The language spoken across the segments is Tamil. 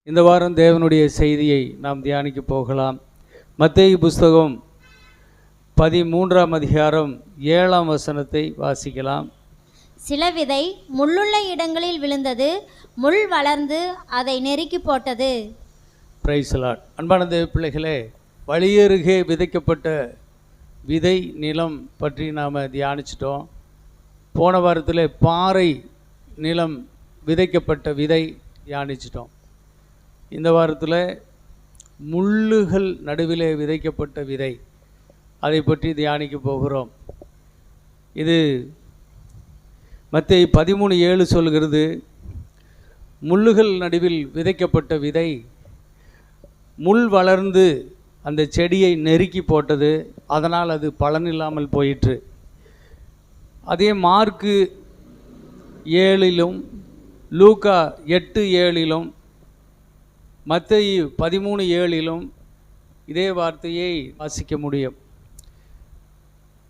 இந்த வாரம் தேவனுடைய செய்தியை நாம் தியானிக்க போகலாம். மத்தேயு புஸ்தகம் 13ஆம் அதிகாரம் 7ஆம் வசனத்தை வாசிக்கலாம். சில விதை முள்ளுள்ள இடங்களில் விழுந்தது, முள் வளர்ந்து அதை நெருக்கி போட்டது. Praise the Lord. அன்பான தேவ பிள்ளைகளே, வழியருகே விதைக்கப்பட்ட விதை நிலம் பற்றி நாம் தியானிச்சிட்டோம். போன வாரத்தில் பாறை நிலம் விதைக்கப்பட்ட விதை தியானிச்சிட்டோம். இந்த வாரத்தில் முள்ளுகள் நடுவிலே விதைக்கப்பட்ட விதை, அதை பற்றி தியானிக்க போகிறோம். இது மத்தேயு 13:7 சொல்கிறது, முள்ளுகள் நடுவில் விதைக்கப்பட்ட விதை முள் வளர்ந்து அந்த செடியை நெருக்கி போட்டது, அதனால் அது பலனில்லாமல் போயிற்று. அதே மார்க்கு 7லும் லூக்கா 8:7லும் மத்தேயு 13:7லும் இதே வார்த்தையை வாசிக்க முடியும்.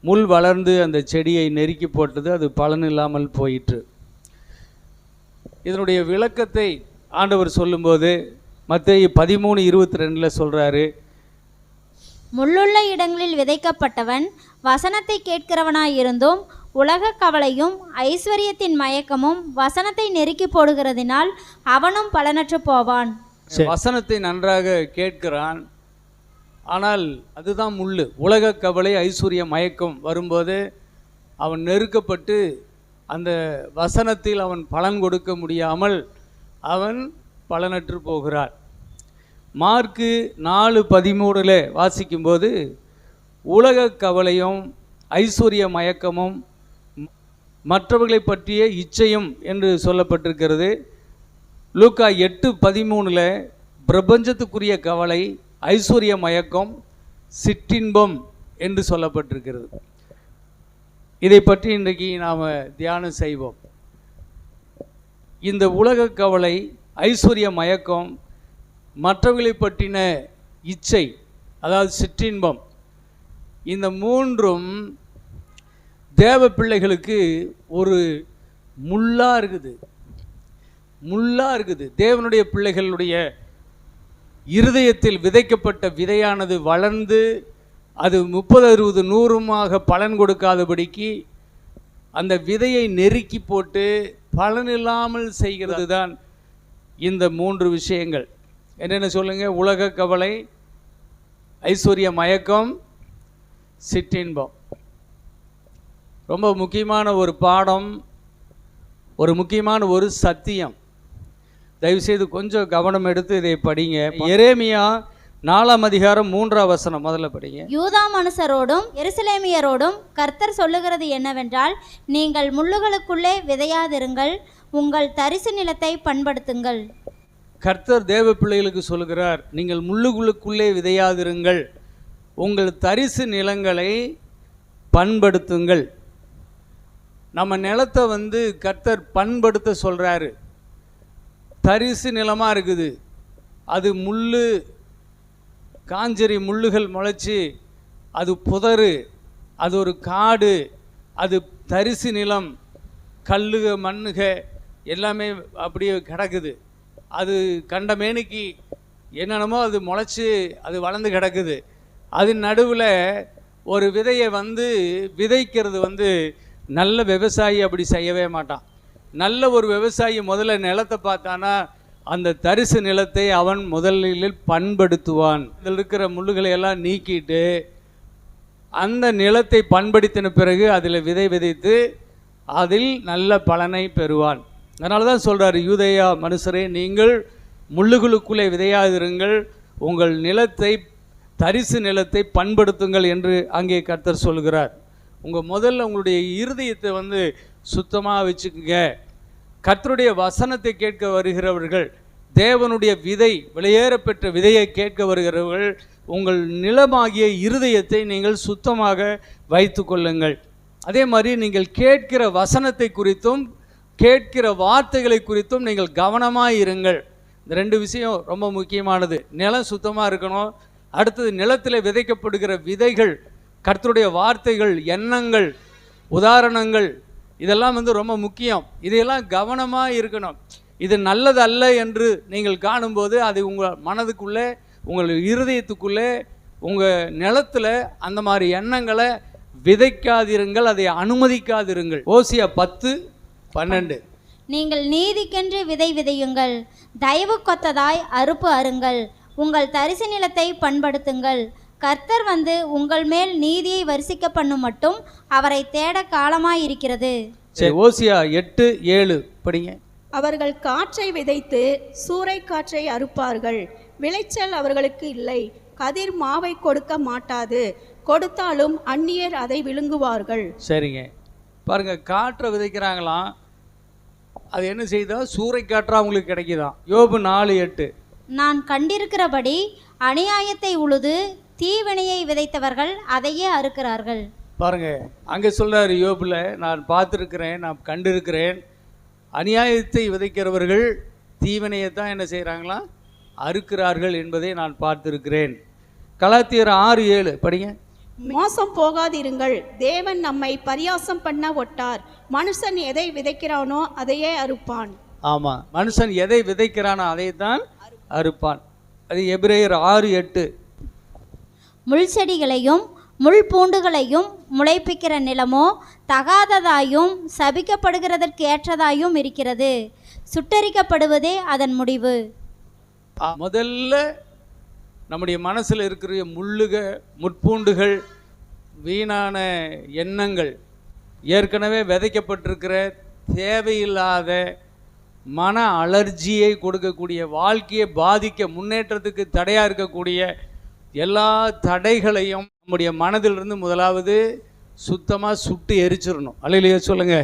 முள் வளர்ந்து அந்த செடியை நெருக்கி போட்டது, அது பலனில்லாமல் போயிற்று. இதனுடைய விளக்கத்தை ஆண்டவர் சொல்லும்போது மத்தேயு 13:22 சொல்கிறாரு, முள்ளுள்ள இடங்களில் விதைக்கப்பட்டவன் வசனத்தை கேட்கிறவனாயிருந்தும் உலக கவலையும் ஐஸ்வர்யத்தின் மயக்கமும் வசனத்தை நெருக்கி போடுகிறதினால் அவனும் பலனற்று போவான். வசனத்தை நன்றாக கேட்கிறான், ஆனால் அதுதான் முள்ளு. உலக கவலை ஐஸ்வர்ய மயக்கம் வரும்போது அவன் நெருக்கப்பட்டு அந்த வசனத்தில் அவன் பலன் கொடுக்க முடியாமல் அவன் பலனற்று போகிறான். மார்க்கு 4:13 வாசிக்கும்போது உலக கவலையும் ஐஸ்வர்ய மயக்கமும் மற்றவர்களை பற்றிய இச்சையும் என்று சொல்லப்பட்டிருக்கிறது. லூக்கா 8:13 பிரபஞ்சத்துக்குரிய கவலை, ஐஸ்வர்ய மயக்கம், சிற்றின்பம் என்று சொல்லப்பட்டிருக்கிறது. இதை பற்றி இன்றைக்கு நாம் தியானம் செய்வோம். இந்த உலக கவலை, ஐஸ்வர்ய மயக்கம், மற்றவர்களை பற்றின இச்சை, அதாவது சிற்றின்பம், இந்த மூன்றும் தேவ பிள்ளைகளுக்கு ஒரு முள்ளா இருக்குது. தேவனுடைய பிள்ளைகளுடைய இருதயத்தில் விதைக்கப்பட்ட விதையானது வளர்ந்து அது 30, 60, 100மாக பலன் கொடுக்காதபடிக்கு அந்த விதையை நெருக்கி போட்டு பலனில்லாமல் செய்கிறது தான் இந்த மூன்று விஷயங்கள். என்னென்ன சொல்லுங்க? உலக கவலை, ஐஸ்வர்ய மயக்கம், சிற்றின்பம். ரொம்ப முக்கியமான ஒரு பாடம், ஒரு முக்கியமான ஒரு சத்தியம். தயவுசெய்து கொஞ்சம் கவனம் எடுத்து இதை படிங்க. எரேமியா 4ஆம் அதிகாரம் 3ஆம் வசனம் முதல்ல படிங்க. யூதா மனுஷரோடும் எருசலேமியரோடும் கர்த்தர் சொல்லுகிறது என்னவென்றால், நீங்கள் முள்ளுகளுக்குள்ளே விதையாதிருங்கள், உங்கள் தரிசு நிலத்தை பண்படுத்துங்கள். கர்த்தர் தேவ பிள்ளைகளுக்கு சொல்லுகிறார், நீங்கள் முள்ளுகளுக்குள்ளே விதையாதிருங்கள், உங்கள் தரிசு நிலங்களை பண்படுத்துங்கள். நம்ம நிலத்தை கர்த்தர் பண்படுத்த சொல்கிறாரு. தரிசு நிலமாக இருக்குது, அது முள்ளு, காஞ்சரி முள்ளுகள் முளைச்சி அது புதரு, அது ஒரு காடு, அது தரிசு நிலம், கல்லுக மண்ணுக எல்லாமே அப்படியே கிடக்குது. அது கண்ட மேனிக்கு என்னென்னமோ அது முளைச்சி அது வளர்ந்து கிடக்குது. அது நடுவில் ஒரு விதையை விதைக்கிறது நல்ல விவசாயி அப்படி செய்யவே மாட்டான். நல்ல ஒரு விவசாயி முதல்ல நிலத்தை பார்த்தானா அந்த தரிசு நிலத்தை அவன் முதலில் பண்படுத்துவான். இதில் இருக்கிற முள்ளுகளை எல்லாம் நீக்கிட்டு அந்த நிலத்தை பண்படுத்தின பிறகு அதில் விதை விதைத்து அதில் நல்ல பலனை பெறுவான். அதனால தான் சொல்கிறார், யூதேயா மனுஷரே, நீங்கள் முள்ளுகளுக்குள்ளே விதையாதிருங்கள், உங்கள் நிலத்தை, தரிசு நிலத்தை பண்படுத்துங்கள் என்று அங்கே கர்த்தர் சொல்கிறார். முதல்ல உங்களுடைய இருதயத்தை சுத்தமாக வச்சுக்குங்க. கர்த்தருடைய வசனத்தை கேட்க வருகிறவர்கள், தேவனுடைய விதை, வெளியேறப்பெற்ற விதையை கேட்க வருகிறவர்கள், உங்கள் நிலமாகிய இருதயத்தை நீங்கள் சுத்தமாக வைத்து கொள்ளுங்கள். அதே மாதிரி நீங்கள் கேட்கிற வசனத்தை குறித்தும் கேட்கிற வார்த்தைகளை குறித்தும் நீங்கள் கவனமாக இருங்கள். இந்த ரெண்டு விஷயம் ரொம்ப முக்கியமானது. நிலம் சுத்தமாக இருக்கணும். அடுத்தது, நிலத்தில் விதைக்கப்படுகிற விதைகள், கர்த்தருடைய வார்த்தைகள், எண்ணங்கள், உதாரணங்கள், இதெல்லாம் ரொம்ப முக்கியம். இதையெல்லாம் கவனமாக இருக்கணும். இது நல்லது அல்ல என்று நீங்கள் காணும்போது அது உங்கள் மனதுக்குள்ளே, உங்கள் இருதயத்துக்குள்ளே, உங்கள் நிலத்தில் அந்த மாதிரி எண்ணங்களை விதைக்காதிருங்கள், அதை அனுமதிக்காதிருங்கள். ஓசியா 10:12. நீங்கள் நீதிக்கென்று விதை விதையுங்கள், தயவு கொத்ததாய் அறுப்பு அருங்கள், உங்கள் தரிசு நிலத்தை பண்படுத்துங்கள். கர்த்தர் வந்து உங்கள் மேல் நீதியை வரிசிக்க பண்ணும் மட்டும் அவரை தேட காலமாயிருக்கிறது. சரி, ஓசியா 8:7 படிங்க. அவர்கள் காற்றை விதைத்து சூறை காற்றை அறுப்பார்கள், விளைச்சல் அவர்களுக்கு இல்லை. கதிர் மாவை கொடுக்க மாட்டாது, கொடுத்தாலும் அந்நியர் அதை விழுங்குவார்கள். சரிங்க, பாருங்க, காற்றை விதைக்கிறாங்களாம், அது என்ன செய்தா? சூறை காற்றா அவங்களுக்கு கிடைக்குதான். யோபு 4:8. நான் கண்டிருக்கிறபடி அநியாயத்தை உழுது தீவினையை விதைத்தவர்கள் அதையே அறுக்கிறார்கள். பாருங்க, அங்கே சொல்றாரு யோபுல, நான் பார்த்துருக்கிறேன், நான் கண்டிருக்கிறேன், அநியாயத்தை விதைக்கிறவர்கள் தீவினையை தான் என்ன செய்கிறாங்களாம்? அறுக்கிறார்கள் என்பதை நான் பார்த்திருக்கிறேன். கலாத்தியர் 6:7 படிங்க. மோசம் போகாதிருங்கள், தேவன் நம்மை பரியாசம் பண்ண ஒட்டார். மனுஷன் எதை விதைக்கிறானோ அதையே அறுப்பான். ஆமாம், மனுஷன் எதை விதைக்கிறானோ அதை தான் அறுப்பான். அது எபிரேயர் 6:8. முள் செடிகளையும் முள் பூண்டுகளையும் முளைப்பிக்கிற நிலமோ தகாததாயும் சபிக்கப்படுகிறதற்கு ஏற்றதாயும் இருக்கிறது, சுட்டரிக்கப்படுவதே அதன் முடிவு. முதல்ல நம்முடைய மனசில் இருக்கிற முட்பூண்டுகள், வீணான எண்ணங்கள், ஏற்கனவே விதைக்கப்பட்டிருக்கிற தேவையில்லாத மன அலர்ஜியை கொடுக்கக்கூடிய, வாழ்க்கையை பாதிக்க, முன்னேற்றத்துக்கு தடையாக இருக்கக்கூடிய எல்லா தடைகளையும் நம்முடைய மனதிலிருந்து முதலாவது சுத்தமாக சுட்டு எரிச்சிடணும். அல்லையிலேயே சொல்லுங்க,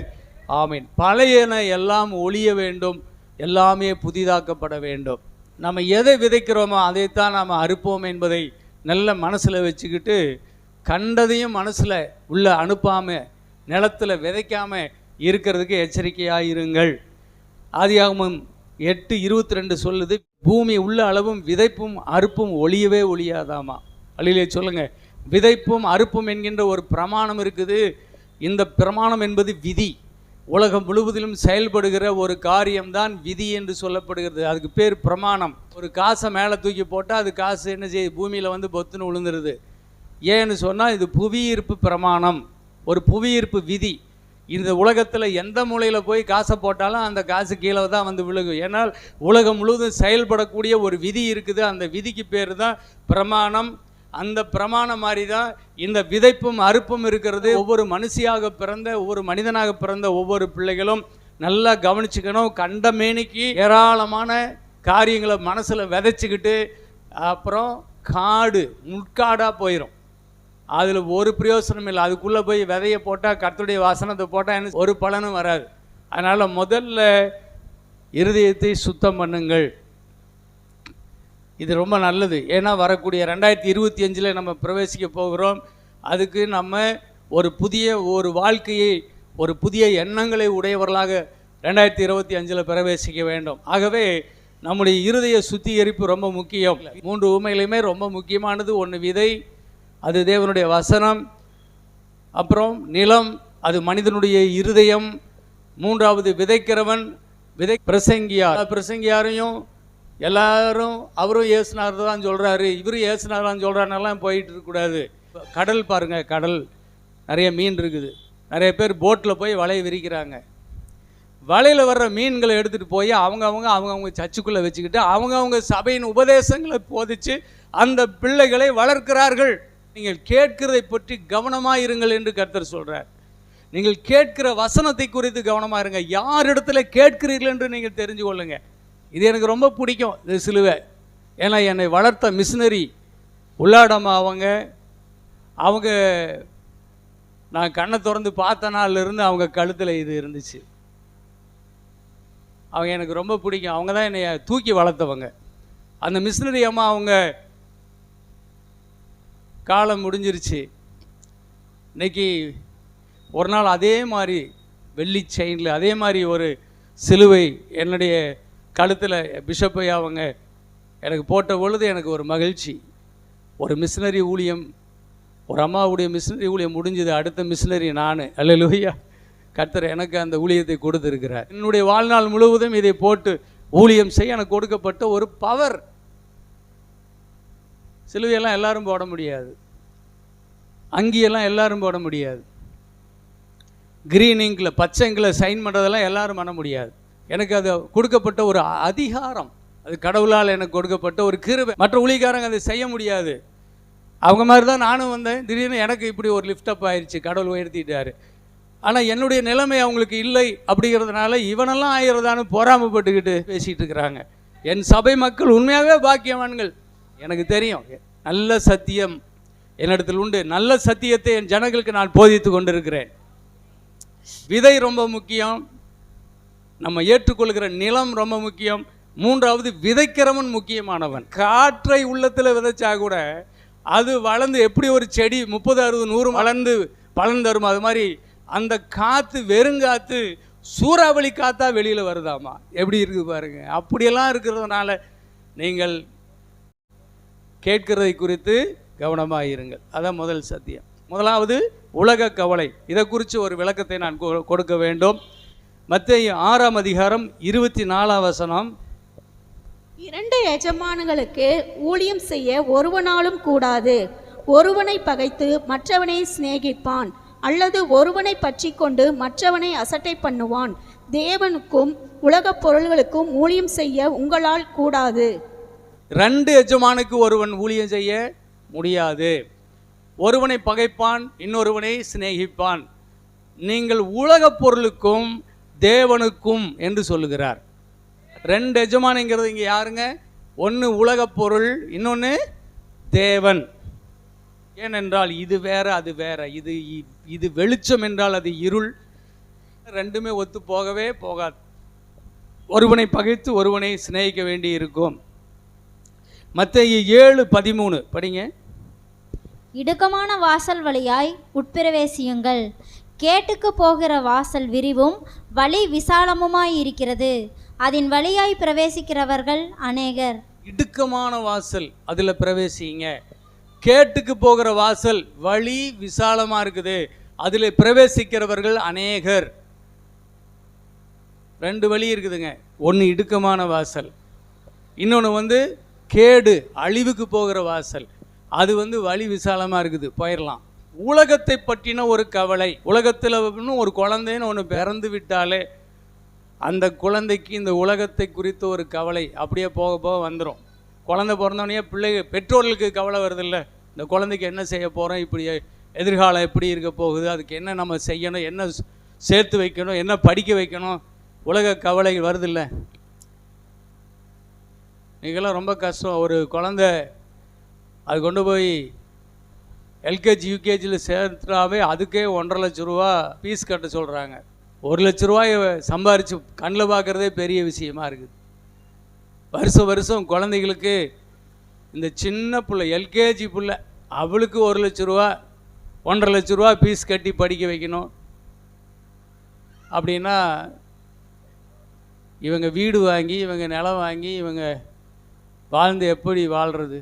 ஆமீன். பழையன எல்லாம் ஒழிய வேண்டும், எல்லாமே புதிதாக்கப்பட வேண்டும். நம்ம எதை விதைக்கிறோமோ அதைத்தான் நாம் அறுப்போம் என்பதை நல்ல மனசில் வச்சுக்கிட்டு, கண்டதையும் மனசில் உள்ள அனுப்பாமல், நிலத்தில் விதைக்காமல் இருக்கிறதுக்கு எச்சரிக்கையாயிருங்கள். ஆதியாகமம் 8:22 சொல்லுது, பூமி உள்ள அளவும் விதைப்பும் அறுப்பும் ஒழியவே ஒழியாதாமா. அல்லையிலே சொல்லுங்க, விதைப்பும் அறுப்பும் என்கின்ற ஒரு பிரமாணம் இருக்குது. இந்த பிரமாணம் என்பது விதி. உலகம் முழுவதிலும் செயல்படுகிற ஒரு காரியம்தான் விதி என்று சொல்லப்படுகிறது. அதுக்கு பேர் பிரமாணம். ஒரு காசை மேலே தூக்கி போட்டால் அது காசு என்ன செய்யுது? பூமியில் வந்து பொத்துன்னு விழுந்துருது. ஏன்னு சொன்னால் இது புவியீர்ப்பு பிரமாணம், ஒரு புவியீர்ப்பு விதி. இந்த உலகத்தில் எந்த மூலையில் போய் காசை போட்டாலும் அந்த காசு கீழே தான் வந்து விழுகும். ஏன்னால் உலகம் முழுவதும் செயல்படக்கூடிய ஒரு விதி இருக்குது. அந்த விதிக்கு பேர் தான் பிரமாணம். அந்த பிரமாணம் மாதிரி தான் இந்த விதைப்பும் அறுப்பும் இருக்கிறது. ஒவ்வொரு மனுஷியாக பிறந்த, ஒவ்வொரு மனிதனாக பிறந்த ஒவ்வொரு பிள்ளைகளும் நல்லா கவனிச்சுக்கணும். கண்டமேனிக்கு ஏராளமான காரியங்களை மனசில் விதைச்சிக்கிட்டு அப்புறம் காடு முட்காடாக போயிடும். அதில் ஒரு பிரயோசனம் இல்லை. அதுக்குள்ளே போய் விதையை போட்டால், கர்த்தருடைய வசனத்தை போட்டால் என்ன ஒரு பலனும் வராது. அதனால் முதல்ல இருதயத்தை சுத்தம் பண்ணுங்கள். இது ரொம்ப நல்லது. ஏன்னா வரக்கூடிய 2025 நம்ம பிரவேசிக்க போகிறோம். அதுக்கு நம்ம ஒரு வாழ்க்கையை, ஒரு புதிய எண்ணங்களை உடையவர்களாக 2025 பிரவேசிக்க வேண்டும். ஆகவே நம்முடைய இருதய சுத்திகரிப்பு ரொம்ப முக்கியம். 3 உண்மையிலுமே ரொம்ப முக்கியமானது. ஒன்று விதை, அது தேவனுடைய வசனம். அப்புறம் நிலம், அது மனிதனுடைய இருதயம். 3வது விதைக்கிறவன், பிரசங்கியாரையும் எல்லாரும் அவரும் ஏசுனார் தான் சொல்கிறாரு, இவரும் ஏசுனார்தான் சொல்கிறாருன்னெல்லாம் போயிட்டு இருக்கக்கூடாது. கடல் பாருங்கள், கடல் நிறைய மீன் இருக்குது. நிறைய பேர் போட்டில் போய் வலையை விரிக்கிறாங்க. வலையில் வர்ற மீன்களை எடுத்துகிட்டு போய் அவங்கவுங்க சர்ச்சுக்குள்ளே வச்சுக்கிட்டு அவங்கவுங்க சபையின் உபதேசங்களை போதித்து அந்த பிள்ளைகளை வளர்க்கிறார்கள். நீங்கள் கேட்கிறதை பற்றி கவனமாக இருங்கள் என்று கர்த்தர் சொல்கிறார். நீங்கள் கேட்கிற வசனத்தை குறித்து கவனமாக இருங்க. யார் இடத்துல கேட்கிறீர்கள் என்று நீங்கள் தெரிஞ்சு கொள்ளுங்க. இது எனக்கு ரொம்ப பிடிக்கும், இது சிலுவை. ஏன்னா என்னை வளர்த்த மிஷினரி உள்ளாடம்மா அவங்க நான் கண்ணை திறந்து பார்த்த நாள்லேருந்து அவங்க கழுத்தில் இது இருந்துச்சு. அவங்க எனக்கு ரொம்ப பிடிக்கும். அவங்க தான் என்னை தூக்கி வளர்த்தவங்க. அந்த மிஷினரி அம்மா அவங்க காலம் முடிஞ்சிருச்சு. இன்னைக்கு ஒரு நாள் அதே மாதிரி வெள்ளி செயினில் அதே மாதிரி ஒரு சிலுவை என்னுடைய கழுத்தில் பிஷப்பை அவங்க எனக்கு போட்ட பொழுது எனக்கு ஒரு மகிழ்ச்சி. ஒரு மிஷினரி ஊழியம், ஒரு அம்மாவுடைய மிஷினரி ஊழியம் முடிஞ்சது. அடுத்த மிஷினரி நான். அல்லேலூயா. கர்த்தர் எனக்கு அந்த ஊழியத்தை கொடுத்திருக்கிறார். என்னுடைய வாழ்நாள் முழுவதும் இதை போட்டு ஊழியம் செய்ய எனக்கு கொடுக்கப்பட்ட ஒரு பவர். சிலுவையெல்லாம் எல்லாரும் போட முடியாது, அங்கியெல்லாம் எல்லாரும் போட முடியாது, கிரீன் இங்கில் பச்சை இங்கில் சைன் பண்ணுறதெல்லாம் எல்லாரும் பண்ண முடியாது. எனக்கு அது கொடுக்கப்பட்ட ஒரு அதிகாரம், அது கடவுளால் எனக்கு கொடுக்கப்பட்ட ஒரு கிருபை. மற்ற ஊழியக்காரங்க அதை செய்ய முடியாது. அவங்க மாதிரி தான் நானும் வந்தேன். திடீர்னு எனக்கு இப்படி ஒரு லிஃப்டப் ஆயிடுச்சு, கடவுள் உயர்த்திட்டாரு. ஆனால் என்னுடைய நிலைமை அவங்களுக்கு இல்லை. அப்படிங்கிறதுனால இவனெல்லாம் ஆயிரதானு பொறாமப்பட்டுக்கிட்டு பேசிகிட்டு இருக்கிறாங்க. என் சபை மக்கள் உண்மையாகவே பாக்கியவான்கள். எனக்கு தெரியும் நல்ல சத்தியம் என்னிடத்தில் உண்டு. நல்ல சத்தியத்தை என் ஜனங்களுக்கு நான் போதித்து கொண்டிருக்கிறேன். விதை ரொம்ப முக்கியம், நம்ம ஏற்றுக்கொள்கிற நிலம் ரொம்ப முக்கியம். மூன்றாவது விதைக்கிறவன் முக்கியமானவன். காற்றை உள்ளத்தில் விதைச்சா கூட அது வளர்ந்து எப்படி ஒரு செடி 30, 60, 100 வளர்ந்து பலன் தரும். அது மாதிரி அந்த காற்று வெறுங்காற்று சூறாவளி காற்றா வெளியில் வருதாமா, எப்படி இருக்குது பாருங்க. அப்படியெல்லாம் இருக்கிறதுனால நீங்கள் கேட்கிறதை குறித்து கவனமாக இருங்கள். அதான் முதல் சத்தியம். முதலாவது உலக கவலை. இதை குறித்து ஒரு விளக்கத்தை நான் கொடுக்க வேண்டும். மத்தேயு 6ஆம் அதிகாரம் 24ஆம் வசனம். 2 எஜமான்களுக்கு ஊழியம் செய்ய ஒருவனாலும் கூடாது. ஒருவனை பகைத்து மற்றவனை சிநேகிப்பான், அல்லது ஒருவனை பற்றி கொண்டு மற்றவனை அசட்டை பண்ணுவான். தேவனுக்கும் உலகப் பொருள்களுக்கும் ஊழியம் செய்ய உங்களால் கூடாது. 2 எஜமானுக்கு ஒருவன் ஊழியம் செய்ய முடியாது. ஒருவனை பகைப்பான், இன்னொருவனை சிநேகிப்பான். நீங்கள் உலகப் பொருளுக்கும் தேவனுக்கும் என்று சொல்லுகிறார். 2 எஜமானிங்கிறது இங்கே யாருங்க? ஒன்று உலகப் பொருள், இன்னொன்று தேவன். ஏனென்றால் இது வேற அது வேற. இது வெளிச்சம் என்றால் அது இருள். ரெண்டுமே ஒத்து போகவே போகாது. ஒருவனை பகைத்து ஒருவனை சிநேகிக்க வேண்டி இருக்கும். மத்தேயு 7:13 படிங்க. இடுக்கமான வாசல் வழியாய் உட்பிரவேசியுங்கள். கேட்டுக்கு போகிற வாசல் விரிவும் வழி விசாலமுமாய் இருக்கிறது, அதன் வழியாய் பிரவேசிக்கிறவர்கள் அநேகர். இடுக்கமான வாசல், அதில் பிரவேசிங்க. கேட்டுக்கு போகிற வாசல் வழி விசாலமாக இருக்குது, அதில் பிரவேசிக்கிறவர்கள் அநேகர். 2 வழி இருக்குதுங்க. ஒன்று இடுக்கமான வாசல், இன்னொன்று கேடு அழிவுக்கு போகிற வாசல். அது வழி விசாலமாக இருக்குது, போயிடலாம். உலகத்தை பற்றின ஒரு கவலை. உலகத்தில் ஒரு குழந்தைன்னு ஒன்று பிறந்து விட்டாலே அந்த குழந்தைக்கு இந்த உலகத்தை குறித்த ஒரு கவலை அப்படியே போக போக வந்துடும். குழந்தை பிறந்தோடனே பெற்றோர்களுக்கு கவலை வருதில்ல, இந்த குழந்தைக்கு என்ன செய்ய போகிறோம், இப்படி எதிர்காலம் எப்படி இருக்க போகுது, அதுக்கு என்ன நம்ம செய்யணும், என்ன சேர்த்து வைக்கணும், என்ன படிக்க வைக்கணும், உலக கவலை வருதில்ல. நீங்களாம் ரொம்ப கஷ்டம். ஒரு குழந்தை அது கொண்டு போய் எல்கேஜி யூகேஜியில் சேர்த்துட்டாவே அதுக்கே 1.5 லட்ச ரூபா ஃபீஸ் கட்ட சொல்கிறாங்க. 1 லட்ச ரூபாய் சம்பாரித்து கண்ணில் பார்க்குறதே பெரிய விஷயமா இருக்குது. வருஷம் குழந்தைகளுக்கு இந்த சின்ன பிள்ளை எல்கேஜி பிள்ளை அவளுக்கு 1 லட்ச ரூபா 1.5 லட்ச ரூபா ஃபீஸ் கட்டி படிக்க வைக்கணும். அப்படின்னா இவங்க வீடு வாங்கி, இவங்க நிலம் வாங்கி, இவங்க வாழ்ந்து எப்படி வாழ்கிறது?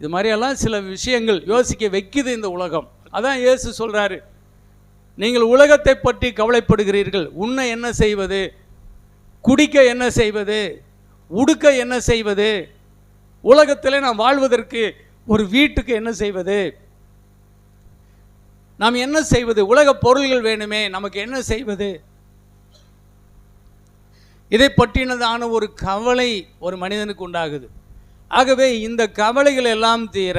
இது மாதிரியெல்லாம் சில விஷயங்கள் யோசிக்க வைக்குது இந்த உலகம். அதான் இயேசு சொல்கிறாரு, நீங்கள் உலகத்தை பற்றி கவலைப்படுகிறீர்கள். உண்ண என்ன செய்வது, குடிக்க என்ன செய்வது, உடுக்க என்ன செய்வது, உலகத்தில் நாம் வாழ்வதற்கு ஒரு வீட்டுக்கு என்ன செய்வது, நாம் என்ன செய்வது, உலக பொருள்கள் வேணுமே, நமக்கு என்ன செய்வது? இதை பற்றினதான ஒரு கவலை ஒரு மனிதனுக்கு உண்டாகுது. ஆகவே இந்த கவலைகள் எல்லாம் தீர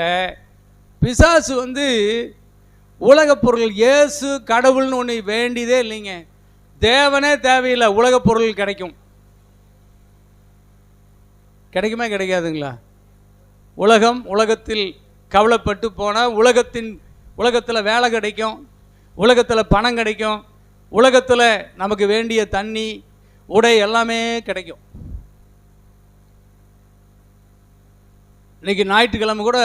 பிசாசு உலகப் பொருள், இயேசு கடவுள்னு ஒன்று வேண்டியதே இல்லைங்க. தேவனே தேவையில்லை, உலகப் பொருள் கிடைக்கும். கிடைக்குமா கிடைக்காதுங்களா? உலகத்தில் கவலைப்பட்டு போனால் உலகத்தில் வேலை கிடைக்கும், உலகத்தில் பணம் கிடைக்கும், உலகத்தில் நமக்கு வேண்டிய தண்ணி உடை எல்லாமே கிடைக்கும். இன்றைக்கி ஞாயிற்றுக்கிழமை கூட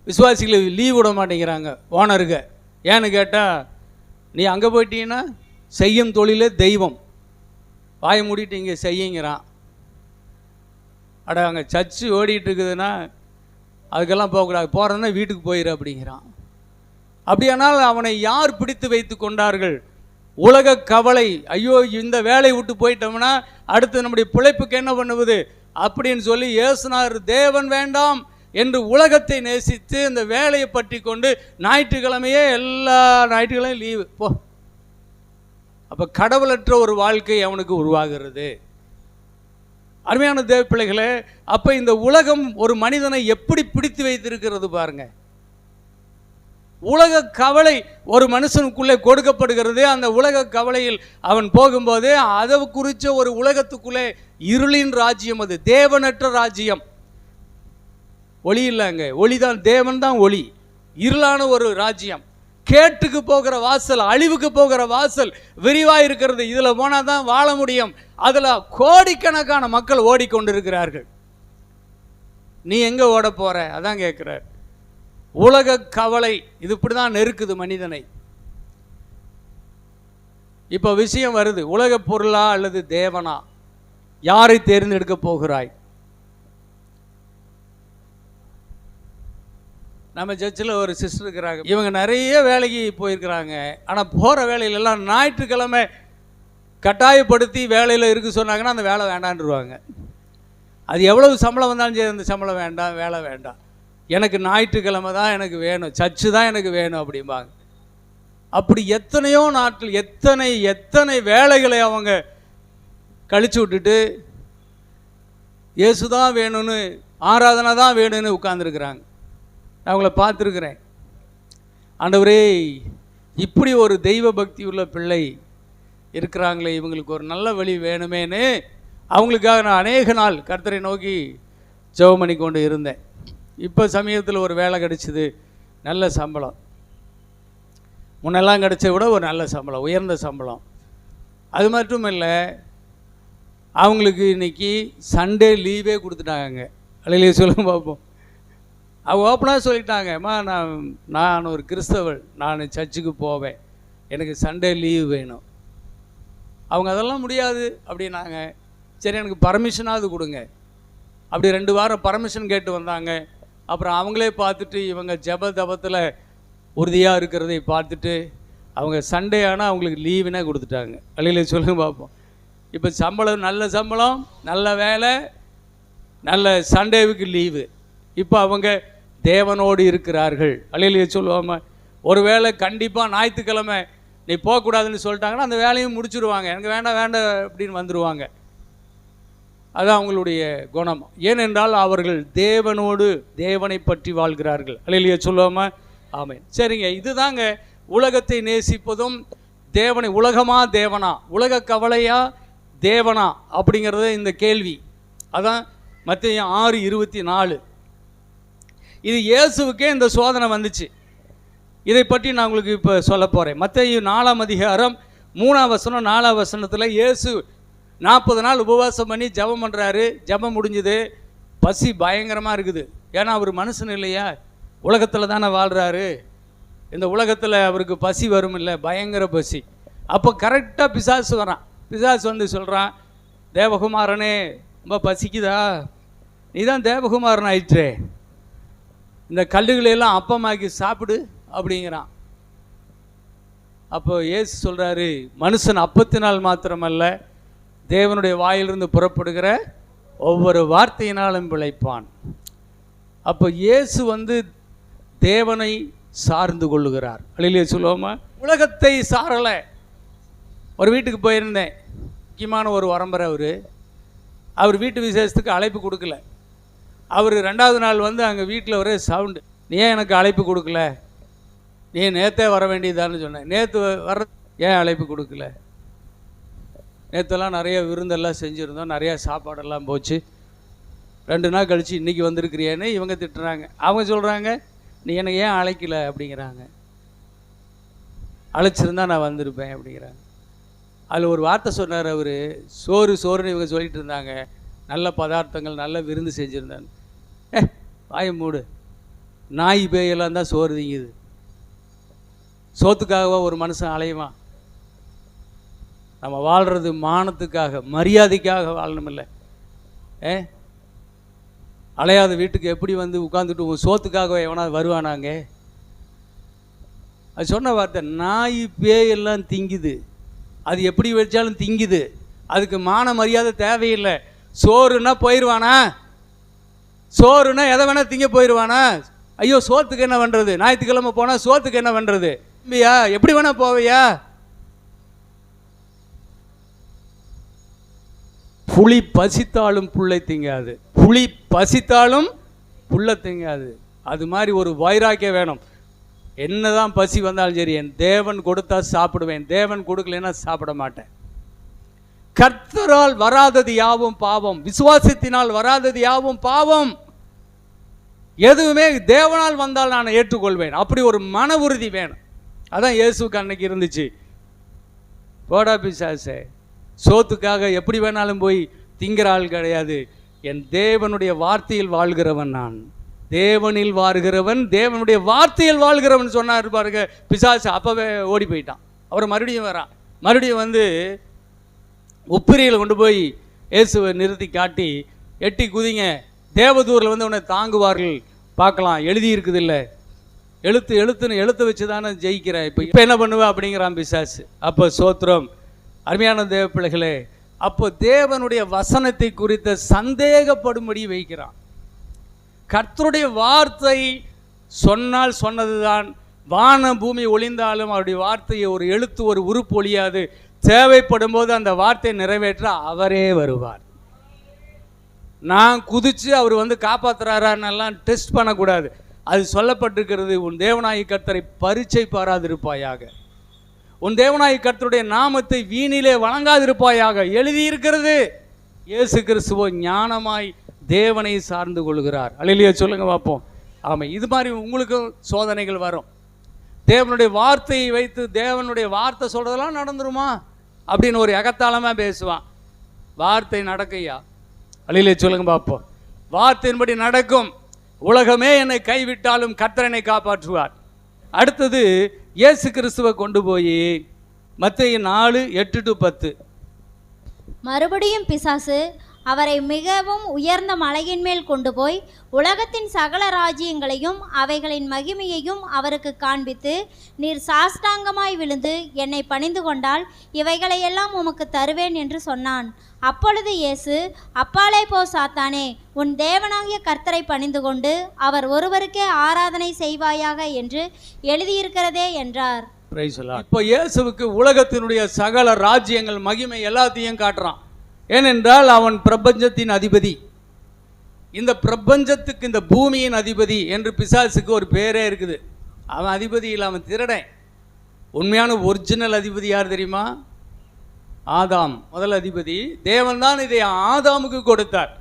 விசுவாசிகளை லீவ் விட மாட்டேங்கிறாங்க ஓனருக்கு. ஏன்னு கேட்டால், நீ அங்கே போயிட்டீங்கன்னா செய்யும் தொழிலே தெய்வம், வாயை மூடிட்டு இங்கே செய்யுங்கிறான். அங்கே சர்ச்சு ஓடிட்டு இருக்குதுன்னா அதுக்கெல்லாம் போகக்கூடாது, போகிறதுனா வீட்டுக்கு போயிடு அப்படிங்கிறான். அப்படியானால் அவனை யார் பிடித்து வைத்து கொண்டார்கள்? உலக கவலை, ஐயோ இந்த வேலையை விட்டு போயிட்டோம்னா அடுத்து நம்முடைய பிழைப்புக்கு என்ன பண்ணுவது அப்படின்னு சொல்லி இயேசுனார். தேவன் வேண்டாம் என்று உலகத்தை நேசித்து இந்த வேலையை பற்றி கொண்டு ஞாயிற்றுக்கிழமையே எல்லா ஞாயிற்றுக்கிழமையும் லீவு போ. அப்போ கடவுளற்ற ஒரு வாழ்க்கை அவனுக்கு உருவாகிறது. அருமையான தேவ பிள்ளைகளே, அப்போ இந்த உலகம் ஒரு மனிதனை எப்படி பிடித்து வைத்திருக்கிறது பாருங்க. உலக கவலை ஒரு மனுஷனுக்குள்ளே கொடுக்கப்படுகிறது. அந்த உலக கவலையில் அவன் போகும்போது அதை குறித்த ஒரு உலகத்துக்குள்ளே இருளின் ராஜ்யம், அது தேவனற்ற ராஜ்யம். ஒளி இல்லைங்க, ஒளிதான், தேவன் தான் ஒளி. இருளான ஒரு ராஜ்யம், கேட்டுக்கு போகிற வாசல், அழிவுக்கு போகிற வாசல் விரிவாக இருக்கிறது. இதில் போனால் தான் வாழ முடியும். அதில் கோடிக்கணக்கான மக்கள் ஓடிக்கொண்டிருக்கிறார்கள். நீ எங்கே ஓட போற? அதான் கேட்குறார். உலக கவலை இது இப்படி தான் நெருக்குது மனிதனை. இப்போ விஷயம் வருது, உலக பொருளா அல்லது தேவனா, யாரை தேர்ந்தெடுக்க போகிறாய்? நம்ம சர்ச்சில் ஒரு சிஸ்டர் இருக்கிறாங்க. இவங்க நிறைய வேலைக்கு போயிருக்கிறாங்க. ஆனால் போகிற வேலையிலெல்லாம் ஞாயிற்றுக்கிழமை கட்டாயப்படுத்தி வேலையில் இருக்க சொன்னாங்கன்னா அந்த வேலை வேண்டான்ருவாங்க. அது எவ்வளவு சம்பளம் வந்தாலும் சரி, அந்த சம்பளம் வேண்டாம், வேலை வேண்டாம், எனக்கு ஞாயிற்றுக்கிழமை தான் எனக்கு வேணும், சர்ச்சு தான் எனக்கு வேணும் அப்படிம்பாங்க. அப்படி எத்தனையோ நாட்கள் எத்தனை வேலைகளை அவங்க கழிச்சு விட்டுட்டு இயேசு தான் வேணும்னு, ஆராதனை தான் வேணும்னு உட்கார்ந்துருக்குறாங்க. நான் அவங்கள பார்த்துருக்குறேன். ஆண்டவரே, இப்படி ஒரு தெய்வ பக்தி உள்ள பிள்ளை இருக்கிறாங்களே, இவங்களுக்கு ஒரு நல்ல வழி வேணுமேனு அவங்களுக்காக நான் அநேக நாள் கர்த்தரை நோக்கி ஜெபம் பண்ணி கொண்டு இருந்தேன். இப்போ சமீபத்தில் ஒரு வேலை கிடச்சிது, நல்ல சம்பளம். முன்னெல்லாம் கிடச்ச விட ஒரு நல்ல சம்பளம், உயர்ந்த சம்பளம். அது மட்டும் இல்லை, அவங்களுக்கு இன்றைக்கி சண்டே லீவே கொடுத்துட்டாங்க. அல்லையே சொல்லுங்க பார்ப்போம். அவங்க ஓப்பனாக சொல்லிட்டாங்க, அம்மா நான் ஒரு கிறிஸ்தவள், நான் சர்ச்சுக்கு போவேன், எனக்கு சண்டே லீவு வேணும். அவங்க அதெல்லாம் முடியாது அப்படின்னாங்க. சரி, எனக்கு பர்மிஷனாவது கொடுங்க. அப்படி 2 வாரம் பர்மிஷன் கேட்டு வந்தாங்க. அப்புறம் அவங்களே பார்த்துட்டு இவங்க ஜெப தபத்தில் உறுதியாக இருக்கிறதை பார்த்துட்டு அவங்க சண்டே ஆனால் அவங்களுக்கு லீவுனே கொடுத்துட்டாங்க. அல்லையிலே சொல்லுங்க பார்ப்போம். இப்போ சம்பளம், நல்ல சம்பளம், நல்ல வேலை, நல்ல சண்டேவுக்கு லீவு. இப்போ அவங்க தேவனோடு இருக்கிறார்கள். அல்லையிலே சொல்லுவாம. ஒரு வேளை கண்டிப்பாக ஞாயிற்றுக்கிழமை நீ போகக்கூடாதுன்னு சொல்லிட்டாங்கன்னா அந்த வேலையும் முடிச்சுடுவாங்க. எனக்கு வேண்டாம் அப்படின்னு வந்துடுவாங்க. அது அவங்களுடைய குணம். ஏனென்றால் அவர்கள் தேவனை பற்றி வாழ்கிறார்கள். அல்லையிலே சொல்லுவாம. ஆமென். சரிங்க, இதுதாங்க உலகத்தை நேசிப்பதும் தேவனை. உலகமா தேவனா, உலக கவலையா தேவனா அப்படிங்கிறத இந்த கேள்வி. அதான் மத்தேயு 6:24. இது இயேசுவுக்கே இந்த சோதனை வந்துச்சு. இதை பற்றி நான் உங்களுக்கு இப்போ சொல்ல போகிறேன். மத்தேயு 4ஆம் அதிகாரம் 3ஆம் வசனம் 4ஆம் வசனத்தில் இயேசு 40 நாள் உபவாசம் பண்ணி ஜெபம் பண்ணுறாரு. ஜெபம் முடிஞ்சுது. பசி பயங்கரமாக இருக்குது. ஏன்னா அவர் மனுஷன் இல்லையா, உலகத்தில் தானே வாழ்கிறாரு. இந்த உலகத்தில் அவருக்கு பசி வரும் இல்லை, பயங்கர பசி. அப்போ கரெக்டாக பிசாசு வரான். பிசாசு வந்து சொல்கிறான், தேவகுமாரனே ரொம்ப பசிக்குதா, நீ தான் தேவகுமாரன் ஆயிற்றே, இந்த கல்லுகளையெல்லாம் அப்பமாக்கி சாப்பிடு அப்படிங்கிறான். அப்போ இயேசு சொல்கிறாரு, மனுஷன் அப்பத்தினால் மாத்திரமல்ல தேவனுடைய வாயிலிருந்து புறப்படுகிற ஒவ்வொரு வார்த்தையினாலும் பிழைப்பான். அப்போ இயேசு வந்து தேவனை சார்ந்து கொள்ளுகிறார். அல்லையிலே சொல்லுவோமா. உலகத்தை சாரலை. ஒரு வீட்டுக்கு போயிருந்தேன், முக்கியமான ஒரு வரம்பரை. அவர் வீட்டு விசேஷத்துக்கு அழைப்பு கொடுக்கல. அவர் 2வது நாள் வந்து அங்கே வீட்டில் ஒரே சவுண்டு, நீ ஏன் எனக்கு அழைப்பு கொடுக்கல, நீ நேற்றே வர வேண்டியதான்னு சொன்னேன். நேற்று வர ஏன் அழைப்பு கொடுக்கல, நேற்றெல்லாம் நிறைய விருந்தெல்லாம் செஞ்சுருந்தோம், நிறையா சாப்பாடெல்லாம் போச்சு, 2 நாள் கழித்து இன்றைக்கி வந்திருக்கிறியேன்னு இவங்க திட்டுறாங்க. அவங்க சொல்கிறாங்க, நீ எனக்கு ஏன் அழைக்கலை அப்படிங்கிறாங்க. அழைச்சிருந்தா நான் வந்திருப்பேன் அப்படிங்கிறாங்க. அதில் ஒரு வார்த்தை சொன்னார் அவர், சோறுன்னு இவங்க சொல்லிட்டு இருந்தாங்க, நல்ல பதார்த்தங்கள், நல்ல விருந்து செஞ்சுருந்தாங்க. வாயை மூடு, நாய் பேயெல்லாம் தான் சோறு திங்குது. சோத்துக்காகவா ஒரு மனுஷன் அலையுவான்? நம்ம வாழ்கிறது மானத்துக்காக, மரியாதைக்காக வாழணும் இல்லை. அலையாத வீட்டுக்கு எப்படி வந்து உட்காந்துட்டு உன் சோத்துக்காக எவனாவது வருவானாங்க? அது சொன்ன வார்த்தை, நாய் பேயெல்லாம் திங்குது, அது எப்படி வச்சாலும் திங்குது, அதுக்கு மான மரியாதை தேவையில்லை. சோறுன்னா போயிடுவானா? சோறுனா எதை வேணா திங்க போயிடுவானா? ஐயோ சோத்துக்கு என்ன பண்ணுறது, ஞாயிற்றுக்கிழமை போனால் சோத்துக்கு என்ன பண்ணுறது, இல்லையா எப்படி வேணா போவையா? புலி பசித்தாலும் புல்லை திங்காது, புலி பசித்தாலும் புல்லை திங்காது. அது மாதிரி ஒரு வைராக்கியம் வேணும். என்னதான் பசி வந்தாலும் சரி, என் தேவன் கொடுத்தா சாப்பிடுவேன், தேவன் கொடுக்கலன்னா சாப்பிட மாட்டேன். கர்த்தரால் வராதது யாவும் பாவம், விசுவாசத்தினால் வராதது யாவும் பாவம். எதுவுமே தேவனால் வந்தால் நான் ஏற்றுக்கொள்வேன், அப்படி ஒரு மன உறுதி வேணும். அதான் இயேசுக்கு அன்னைக்கு இருந்துச்சு. போடா பிசாசே, சோத்துக்காக எப்படி வேணாலும் போய் திங்கிற ஆள் கிடையாது. என் தேவனுடைய வார்த்தையில் வாழ்கிறவன் நான், தேவனில் வாழ்கிறவன், தேவனுடைய வார்த்தையில் வாழ்கிறவன் சொன்னார் பாருங்க. பிசாசு அப்பவே ஓடி போயிட்டான். அப்புறம் மறுபடியும் வரான். மறுபடியும் வந்து உப்பிரியில் கொண்டு போய் இயேசுவை நிறுத்தி காட்டி, எட்டி குதிங்க, தேவதூரில் வந்து உன்னை தாங்குவார்கள், பார்க்கலாம், எழுதி இருக்குது இல்லை, எழுத்து வச்சு தானே ஜெயிக்கிறேன், இப்போ என்ன பண்ணுவேன் அப்படிங்கிறான் பிசாசு. அப்போ சோத்திரம். அருமையான தேவ பிள்ளைகளே, அப்போ தேவனுடைய வசனத்தை குறித்த சந்தேகப்படும்படி வைக்கிறான். கர்த்தருடைய வார்த்தை சொன்னால் சொன்னதுதான். வான பூமி ஒளிந்தாலும் அவருடைய வார்த்தையை ஒரு எழுத்து ஒரு உறுப்பு ஒழியாது. தேவைப்படும் போது அந்த வார்த்தையை நிறைவேற்ற அவரே வருவார். நான் குதிச்சு அவர் வந்து காப்பாற்றுறாரான்னெல்லாம் டெஸ்ட் பண்ணக்கூடாது. அது சொல்லப்பட்டிருக்கிறது, உன் தேவனாகி கர்த்தரை பரீட்சை பாராதிருப்பாயாக, உன் தேவனாகி கர்த்தருடைய நாமத்தை வீணிலே வழங்காதிருப்பாயாக எழுதியிருக்கிறது. இயேசு கிறிஸ்துவோ ஞானமாய் தேவனை சார்ந்து கொள்கிறார். அல்லேலூயா சொல்லுங்க பார்ப்போம். ஆமாம், இது மாதிரி உங்களுக்கும் சோதனைகள் வரும். தேவனுடைய வார்த்தையை வைத்து தேவனுடைய வார்த்தை சொல்கிறதெல்லாம் நடந்துருமா அப்படின்னு ஒரு எகத்தாளமாக பேசுவான். வார்த்தை நடக்கையா? அல்லேலூயா சொல்லுங்க பார்ப்போம். வார்த்தையின்படி நடக்கும். உலகமே என்னை கைவிட்டாலும் கர்த்தர் என்னை காப்பாற்றுவார். அடுத்தது இயேசு கிறிஸ்துவை கொண்டு போய் மத்தேயு 4:8-10. மறுபடியும் பிசாசு அவரை மிகவும் உயர்ந்த மலையின் மேல் கொண்டு போய் உலகத்தின் சகல ராஜ்யங்களையும் அவைகளின் மகிமையையும் அவருக்கு காண்பித்து, நீர் சாஷ்டாங்கமாய் விழுந்து என்னை பணிந்து கொண்டால் இவைகளையெல்லாம் உமக்கு தருவேன் என்று சொன்னான். அப்பொழுது இயேசு, அப்பாலே போ சாத்தானே, உன் தேவனாகிய கர்த்தரை பணிந்து கொண்டு அவர் ஒருவருக்கே ஆராதனை செய்வாயாக என்று எழுதியிருக்கிறதே என்றார். இப்போ இயேசுவுக்கு உலகத்தினுடைய சகல ராஜ்யங்கள் மகிமை எல்லாத்தையும் காட்டுறான். ஏனென்றால் அவன் பிரபஞ்சத்தின் அதிபதி. இந்த பிரபஞ்சத்துக்கு, இந்த பூமியின் அதிபதி என்று பிசாசுக்கு ஒரு பேரே இருக்குது. அவன் அதிபதி இல்லை, அவன் திருடன். உண்மையான ஒரிஜினல் அதிபதி யார் தெரியுமா? ஆதாம் முதல் அதிபதி. தேவன் தான் இதை ஆதாமுக்கு கொடுத்தார்.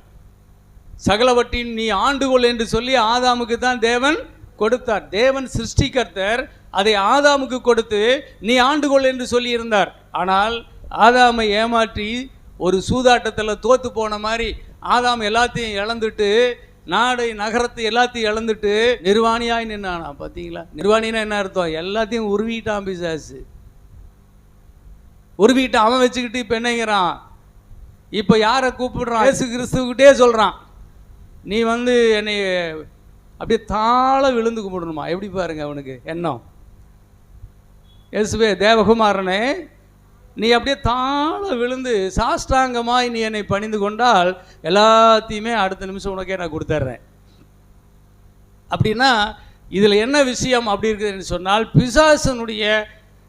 சகலவற்றின் நீ ஆண்டுகொள் என்று சொல்லி ஆதாமுக்கு தான் தேவன் கொடுத்தார். தேவன் சிருஷ்டிகர்த்தர் அதை ஆதாமுக்கு கொடுத்து நீ ஆண்டுகொள் என்று சொல்லி இருந்தார். ஆனால் ஆதாமை ஏமாற்றி ஒரு சூதாட்டத்தில் தோத்து போன மாதிரி ஆதாம் எல்லாத்தையும் இழந்துட்டு, நாடை நகரத்தை எல்லாத்தையும் இழந்துட்டு நிர்வாணியாய் நின்னானா. பார்த்தீங்களா? நிர்வாணினா என்ன அர்த்தம்? எல்லாத்தையும் உருவிட்டான் பிசாசு. உருவிட்டு அவன் வச்சுக்கிட்டு இப்போ என்னங்கிறான்? இப்போ யாரை கூப்பிடுறான்? இயேசு கிறிஸ்துக்கிட்டே சொல்கிறான், நீ வந்து என்னை அப்படியே தாழ விழுந்து கும்பிடணுமா? எப்படி பாருங்க அவனுக்கு எண்ணம். இயேசுவே தேவகுமாரனே, நீ அப்படியே தாழ விழுந்து சாஷ்டாங்கமாய் நீ என்னை பணிந்து கொண்டால் எல்லாத்தையுமே அடுத்த நிமிஷம் உனக்கே நான் கொடுத்துட்றேன். அப்படின்னா இதில் என்ன விஷயம் அப்படி இருக்குதுன்னு சொன்னால், பிசாசனுடைய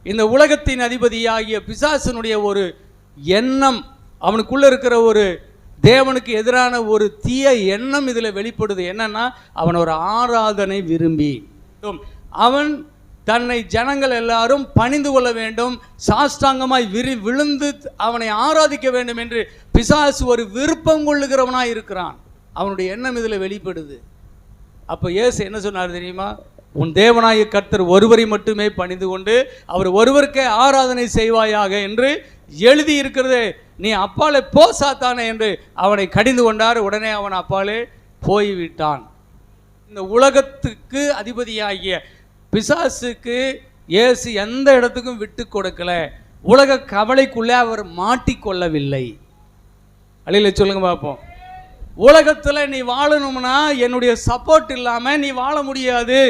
இந்த உலகத்தின் அதிபதியாகிய பிசாசனுடைய ஒரு எண்ணம், அவனுக்குள்ளே இருக்கிற ஒரு தேவனுக்கு எதிரான ஒரு தீய எண்ணம் இதில் வெளிப்படுது. என்னன்னா, அவன் ஒரு ஆராதனை விரும்பி, அவன் தன்னை ஜனங்கள் எல்லாரும் பணிந்து கொள்ள வேண்டும், சாஷ்டாங்கமாய் விழுந்து அவனை ஆராதிக்க வேண்டும் என்று பிசாசு ஒரு விருப்பம் கொள்ளுகிறவனாய் இருக்கிறான். அவனுடைய எண்ணம் இதில் வெளிப்படுது. அப்போ இயேசு என்ன சொன்னார் தெரியுமா? உன் தேவனாகிய கர்த்தர் ஒருவரை மட்டுமே பணிந்து கொண்டு அவர் ஒருவருக்கே ஆராதனை செய்வாயாக என்று எழுதி இருக்கிறது. நீ அப்பாலே போ சாத்தானே என்று அவனை கடிந்து கொண்டார். உடனே அவன் அப்பாலே போய்விட்டான். இந்த உலகத்துக்கு அதிபதியாகிய பிசாசுக்கு இயேசு எந்த இடத்துக்கும் விட்டு கொடுக்கல. உலக கவலைக்குள்ளே அவர் மாட்டிக்கொள்ளவில்லை. அல்லேலூயா சொல்லுங்க பார்ப்போம். உலகத்தில் நீ வாழணும்னா என்னுடைய சப்போர்ட் இல்லாமல் நீ வாழ முடியாது.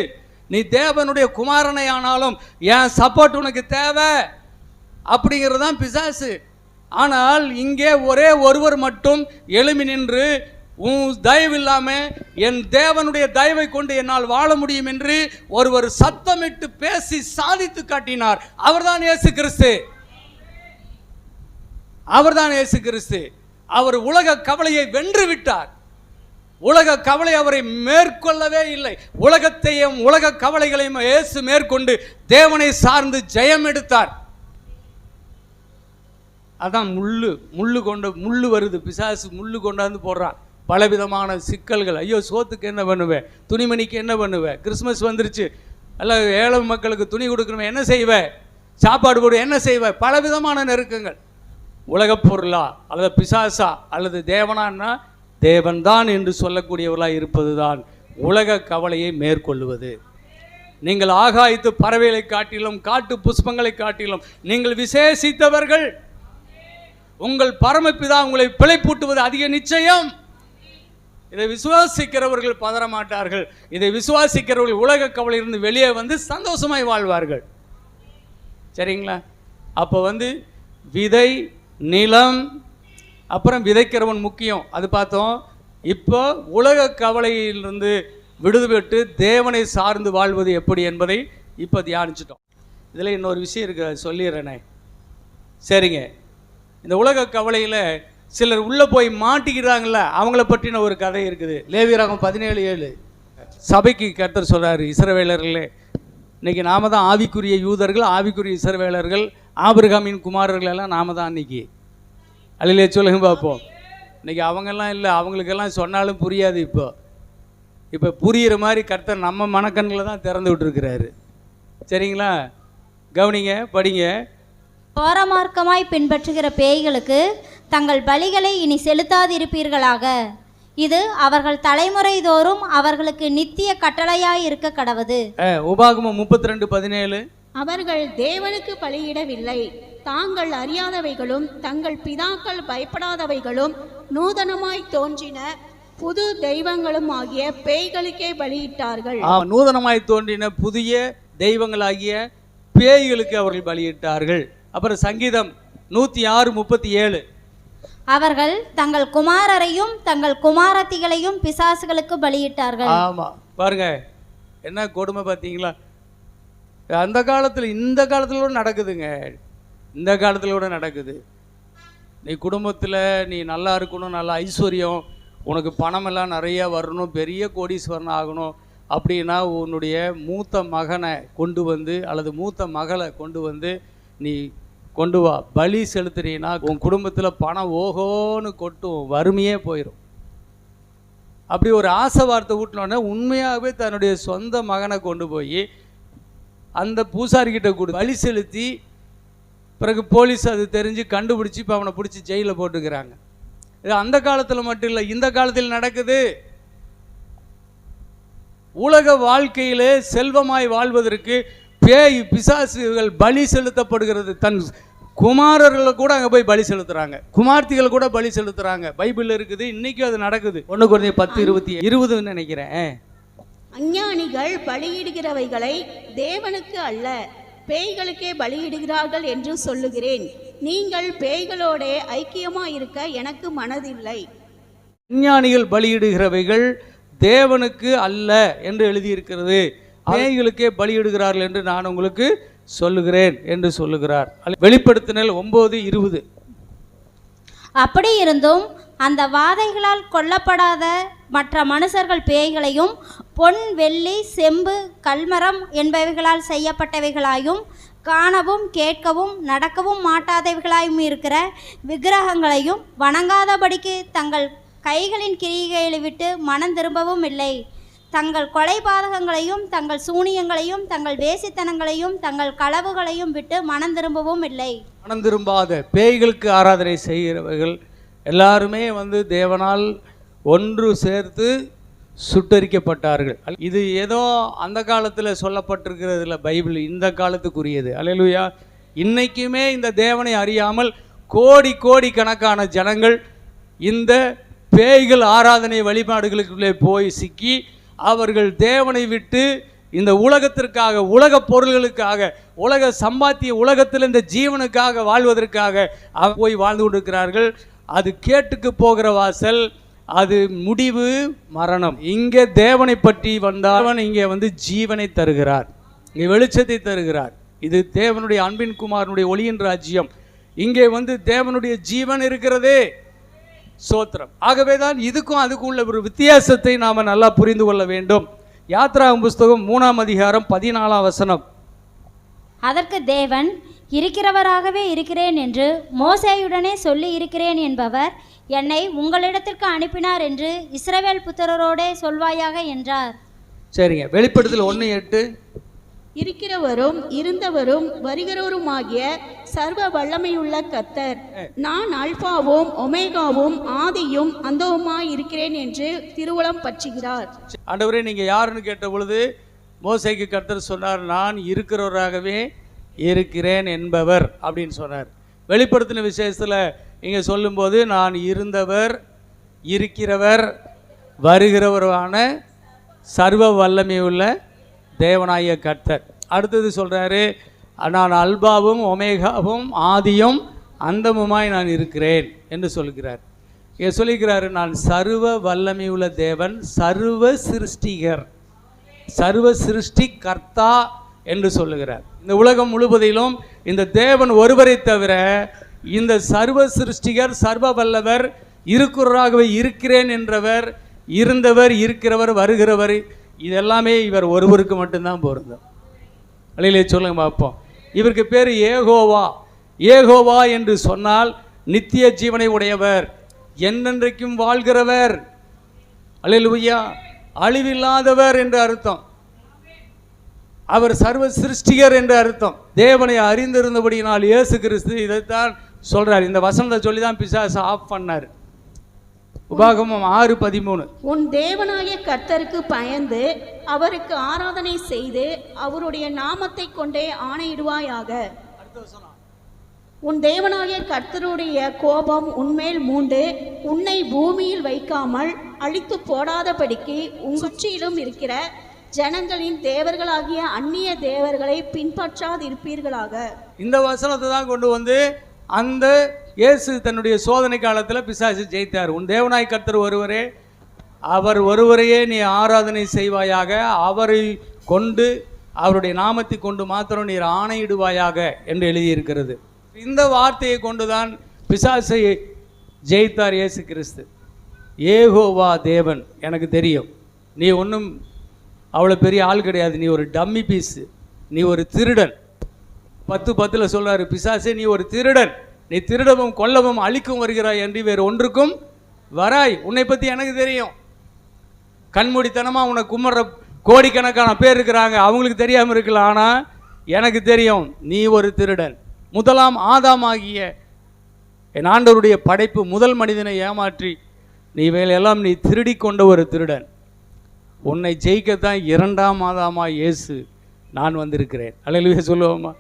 நீ தேவனுடைய குமாரனை ஆனாலும் என் சப்போர்ட் உனக்கு தேவை. அப்படிங்கிறது தான் பிசாசு. ஆனால் இங்கே ஒரே ஒருவர் மட்டும் எழும்பி நின்று, உன் தயவு இல்லாமல் என் தேவனுடைய தயவை கொண்டு என்னால் வாழ முடியும் என்று ஒருவர் சத்தமிட்டு பேசி சாதித்து காட்டினார். அவர்தான் இயேசு கிறிஸ்து. அவர்தான் இயேசு கிறிஸ்து. அவர் உலக கவலையை வென்று விட்டார். உலக கவலை அவரை மேற்கொள்ளவே இல்லை. உலகத்தையும் உலக கவலைகளையும் இயேசு மேற்கொண்டு தேவனை சார்ந்து ஜெயம் எடுத்தார். அதான் முள்ளு வருது, பிசாசு முள்ளு கொண்டாந்து போடுறான். பலவிதமான சிக்கல்கள். ஐயோ, சோத்துக்கு என்ன பண்ணுவேன், துணிமணிக்கு என்ன பண்ணுவேன், கிறிஸ்மஸ் வந்துருச்சு, அல்ல ஏழை மக்களுக்கு துணி கொடுக்கணுமே என்ன செய்வேன், சாப்பாடு போடு என்ன செய்வேன், பலவிதமான நெருக்கங்கள். உலகப் பொருளா அல்லது பிசாசா அல்லது தேவனான்னா தேவன்தான் என்று சொல்லக்கூடியவர்களாக இருப்பது தான் உலக கவலையை மேற்கொள்வது. நீங்கள் ஆகாயத்து பறவைகளை காட்டிலும் காட்டு புஷ்பங்களை காட்டிலும் நீங்கள் விசேஷித்தவர்கள். உங்கள் பரமபிதா உங்களை பிழைப்பூட்டுவது அதிக நிச்சயம். இதை விசுவாசிக்கிறவர்கள் பதற மாட்டார்கள். இதை விசுவாசிக்கிறவர்கள் உலக கவலையிலிருந்து வெளியே வந்து சந்தோஷமாய் வாழ்வார்கள். சரிங்களா? அப்போ விதை, நிலம், அப்புறம் விதைக்கிறவன் முக்கியம், அது பார்த்தோம். இப்போ உலக கவலையிலிருந்து விடுபட்டு தேவனை சார்ந்து வாழ்வது எப்படி என்பதை இப்போ தியானிச்சிட்டோம். இதில் இன்னொரு விஷயம் இருக்குது, அது சொல்லிடுறேனே. சரிங்க, இந்த உலக கவலையில் சிலர் உள்ளே போய் மாட்டிக்கிறாங்கள, அவங்கள பற்றின ஒரு கதை இருக்குது. லேவியராகமம் 17:7 சபைக்கு கர்த்தர் சொல்கிறார், இஸ்ரவேலர்களே, இன்றைக்கி நாம தான் ஆவிக்குரிய யூதர்கள், ஆவிக்குரிய இஸ்ரவேலர்கள், ஆபிரகாமின் குமாரர்கள் எல்லாம் நாம தான் அன்றைக்கி. அல்லையே சொல்லுங்க பார்ப்போம். இன்றைக்கி அவங்கெல்லாம் இல்லை, அவங்களுக்கெல்லாம் சொன்னாலும் புரியாது. இப்போ புரிகிற மாதிரி கர்த்தர் நம்ம மனக்கண்களை தான் திறந்து விட்டுருக்கிறாரு. சரிங்களா? கவனிங்க, படிங்க. போரமார்க்கமாய் பின்பற்றுகிற பேய்களுக்கு தங்கள் பலிகளை இனி செலுத்தாதிருப்பீர்களாக. இது அவர்கள் தலைமுறை தோறும் அவர்களுக்கு நித்திய கட்டளையாய் இருக்க கடவது. உபாகமம் 32:17 அவர்கள் தேவனுக்கு பலியிடவில்லை, தாங்கள் அறியாதவைகளும் தங்கள் பிதாக்கள் பயப்படாதவைகளும் நூதனமாய் தோன்றின புது தெய்வங்களும் ஆகிய பேய்களுக்கே பலியிட்டார்கள். நூதனமாய் தோன்றின புதிய தெய்வங்களாகிய பேய்களுக்கு அவர்கள் பலியிட்டார்கள். அப்புறம் சங்கீதம் 106:37 அவர்கள் தங்கள் குமாரரையும் தங்கள் குமாரத்திகளையும் பிசாசுகளுக்கு பலியிட்டார்கள். ஆமா, பாருங்க என்ன கொடுமை பார்த்தீங்களா? அந்த காலத்தில் இந்த காலத்தில் கூட நடக்குதுங்க. இந்த காலத்தில் கூட நடக்குது. நீ குடும்பத்தில் நீ நல்லா இருக்கணும், நல்லா ஐஸ்வர்யம், உனக்கு பணமெல்லாம் நிறையா வரணும், பெரிய கோடீஸ்வரன் ஆகணும் அப்படின்னா உன்னுடைய மூத்த மகனை கொண்டு வந்து அல்லது மூத்த மகளை கொண்டு வந்து நீ கொண்டு வா, பலி செலுத்துறீன்னா உன் குடும்பத்தில் பணம் ஓஹோன்னு கொட்டும், வறுமையே போயிடும். அப்படி ஒரு ஆசை வார்த்தை ஊட்டினோடனே உண்மையாகவே தன்னுடைய சொந்த மகனை கொண்டு போய் அந்த பூசாரிக்கிட்ட கொடு பலி செலுத்தி, பிறகு போலீஸ் அது தெரிஞ்சு கண்டுபிடிச்சி இப்போ அவனை பிடிச்சி ஜெயிலில் போட்டுக்கிறாங்க. இது அந்த காலத்தில் மட்டும் இல்லை, இந்த காலத்தில் நடக்குது. உலக வாழ்க்கையிலே செல்வமாய் வாழ்வதற்கு பேய் பிசாசுகள் பலி செலுத்தப்படுகிறது. தன் குமாரர்களை கூட அங்கே போய் பலி செலுத்துறாங்க, குமார்த்திகள் கூட பலி செலுத்துறாங்க. பைபிள் இருக்குது, இன்னைக்கும் அது நடக்குது. 1 Corinthians 10:20 நினைக்கிறேன். அஞ்ஞானிகள் பலியிடுகிறவைகளை தேவனுக்கு அல்ல பேய்களுக்கே பலியிடுகிறார்கள் என்று சொல்லுகிறேன். நீங்கள் பேய்களோட ஐக்கியமாக இருக்க எனக்கு மனதில்லை. அஞ்ஞானிகள் பலியிடுகிறவைகள் தேவனுக்கு அல்ல என்று எழுதியிருக்கிறது. பேய்களுக்கே பலியிடுகிறார்கள் என்று நான் உங்களுக்கு சொல்லுகிறேன் என்று சொல்லுகிறார். வெளிப்படுத்தினல் 9:20 அப்படி இருந்தும் அந்த வாதைகளால் கொல்லப்படாத மற்ற மனுஷர்கள் பேய்களையும் பொன், வெள்ளி, செம்பு, கல்மரம் என்பவைகளால் செய்யப்பட்டவைகளாயும் காணவும் கேட்கவும் நடக்கவும் மாட்டாதவைகளாயும் இருக்கிற விக்கிரகங்களையும் வணங்காதபடிக்கு தங்கள் கைகளின் கிரியைகளை விட்டு மனம் திரும்பவும் இல்லை. தங்கள் கொலைபாதகங்களையும் தங்கள் சூனியங்களையும் தங்கள் வேசித்தனங்களையும் தங்கள் களவுகளையும் விட்டு மனம் திரும்பவும் இல்லை. மனம் திரும்பாத பேய்களுக்கு ஆராதனை செய்கிறவர்கள் எல்லாருமே தேவனால் ஒன்று சேர்த்து சுட்டரிக்கப்பட்டார்கள். இது ஏதோ அந்த காலத்தில் சொல்லப்பட்டிருக்கிறது இல்லை, பைபிள் இந்த காலத்துக்குரியது. அல்லேலூயா. இன்னைக்குமே இந்த தேவனை அறியாமல் கோடி கோடி கணக்கான ஜனங்கள் இந்த பேய்கள் ஆராதனை வழிபாடுகளுக்குள்ளே போய் சிக்கி அவர்கள் தேவனை விட்டு இந்த உலகத்திற்காக, உலக பொருள்களுக்காக, உலக சம்பாத்திய உலகத்தில் இந்த ஜீவனுக்காக வாழ்வதற்காக போய் வாழ்ந்து கொண்டிருக்கிறார்கள். அது கேட்டுக்கு போகிற வாசல், அது முடிவு மரணம். இங்கே தேவனை பற்றி வந்தால் இங்கே ஜீவனை தருகிறார், இங்கே வெளிச்சத்தை தருகிறார். இது தேவனுடைய அன்பின் குமாரனுடைய ஒளியின் ராஜ்யம். இங்கே தேவனுடைய ஜீவன் இருக்கிறதே, சோத்திரம். ஆகவே தான் இதுக்கும் அதுக்கும் உள்ள ஒரு வித்தியாசத்தை நாம் நல்லா புரிந்து கொள்ள வேண்டும். யாத்ராகம புஸ்தகம் 3ஆம் அதிகாரம் 14ஆம் வசனம். அதற்கு தேவன், இருக்கிறவராகவே இருக்கிறேன் என்று மோசேயுடனே சொல்லி இருக்கிறேன் என்பவர் என்னை உங்களிடத்திற்கு அனுப்பினார் என்று இஸ்ரவேல் புத்திரரோடே சொல்வாயாக என்றார். சரிங்க, வெளிப்படுத்தல் 1:8. இருக்கிறவரும் இருந்தவரும் வருகிறவருமாகிய சர்வ வல்லமையுள்ள கர்த்தர், நான் அல்பாவும் ஒமேகாவும் ஆதியும் அந்தவுமாய் இருக்கிறேன் என்று திருவுளம் பற்றுகிறார். ஆண்டவரே, நீங்க யாருன்னு கேட்ட பொழுது மோசேக்கு கர்த்தர் சொன்னார், நான் இருக்கிறவராகவே இருக்கிறேன் என்பவர் அப்படின்னு சொன்னார். வெளிப்படுத்தின விசேஷத்தில் இங்கே சொல்லும்போது நான் இருந்தவர், இருக்கிறவர், வருகிறவரான சர்வ வல்லமையுள்ள தேவனாய கர்த்தர். அடுத்தது சொல்கிறாரு, நான் அல்பாவும் ஒமேகாவும் ஆதியும் அந்தமுமாய் நான் இருக்கிறேன் என்று சொல்கிறார். இங்கே சொல்லிக்கிறாரு, நான் சர்வ வல்லமையுள்ள தேவன், சர்வ சிருஷ்டிகர், சர்வ சிருஷ்டி கர்த்தா என்று சொல்லுகிறார். இந்த உலகம் முழுவதிலும் இந்த தேவன் ஒருவரை தவிர இந்த சர்வ சிருஷ்டிகர், சர்வ வல்லவர், இருக்கிறவராகவே இருக்கிறேன் என்றவர், இருந்தவர், இருக்கிறவர், வருகிறவர், இதெல்லாமே இவர் ஒருவருக்கு மட்டும்தான் பொருந்தும். அலையிலே சொல்லுங்க பார்ப்போம். இவருக்கு பேர் ஏகோவா. ஏகோவா என்று சொன்னால் நித்திய ஜீவனை உடையவர், என்றென்றைக்கும் வாழ்கிறவர், அல்லேலூயா, அழிவில்லாதவர் என்று அர்த்தம். அவர் சர்வ சிருஷ்டிகர் என்று அர்த்தம். தேவனை அறிந்திருந்தபடியினால் இயேசு கிறிஸ்து இதைத்தான் சொல்றார். இந்த வசனத்தை சொல்லி தான் பிசாசு ஆஃப் பண்ணார். உபாகமம் 6:13. உன் தேவனாய கர்த்தருக்கு பயந்து அவருக்கு ஆராதனை செய்து அவருடைய நாமத்தை கொண்டே ஆணையிடுவாயாக. உன் தேவனாய கர்த்தருடைய கோபம் உன்மேல் மூண்டு உன்னை பூமியில் வைக்காமல் அழித்து போடாதபடிக்கு உன் சுற்றிலும் இருக்கிற ஜனங்களின் தேவர்களாகிய அந்நிய தேவர்களை பின்பற்றாதிருப்பீர்களாக. இந்த வசனத்தை தான் கொண்டு அந்த இயேசு தன்னுடைய சோதனை காலத்தில் பிசாசு ஜெயித்தார். உன் தேவனாய் கர்த்தர் ஒருவரே, அவர் ஒருவரையே நீ ஆராதனை செய்வாயாக, அவரை கொண்டு அவருடைய நாமத்தை கொண்டு மாத்திரம் நீர் ஆணையிடுவாயாக என்று எழுதியிருக்கிறது. இந்த வார்த்தையை கொண்டுதான் பிசாசை ஜெயித்தார் இயேசு கிறிஸ்து. ஏகோவா தேவன், எனக்கு தெரியும் நீ ஒன்றும் அவ்வளோ பெரிய ஆள் கிடையாது, நீ ஒரு டம்மி பீஸு, நீ ஒரு திருடன். 10:10 சொல்றாரு, பிசாசே நீ ஒரு திருடன், நீ திருடவும் கொல்லவும் அழிக்கும் வருகிறாய் என்று வேறு ஒன்றுக்கும் வராய். உன்னை பற்றி எனக்கு தெரியும். கண்மூடித்தனமாக உன்னை கும்பிட்ற கோடிக்கணக்கான பேர் இருக்கிறாங்க, அவங்களுக்கு தெரியாமல் இருக்கலாம், ஆனால் எனக்கு தெரியும் நீ ஒரு திருடன். முதலாம் ஆதாமாகிய என் ஆண்டவருடைய படைப்பு முதல் மனிதனை ஏமாற்றி நீ இவைகளெல்லாம் நீ திருடி கொண்ட ஒரு திருடன். உன்னை ஜெயிக்கத்தான் 2ஆம் ஆதாமாய் இயேசு நான் வந்திருக்கிறேன். அல்லேலூயா சொல்லுவோமா?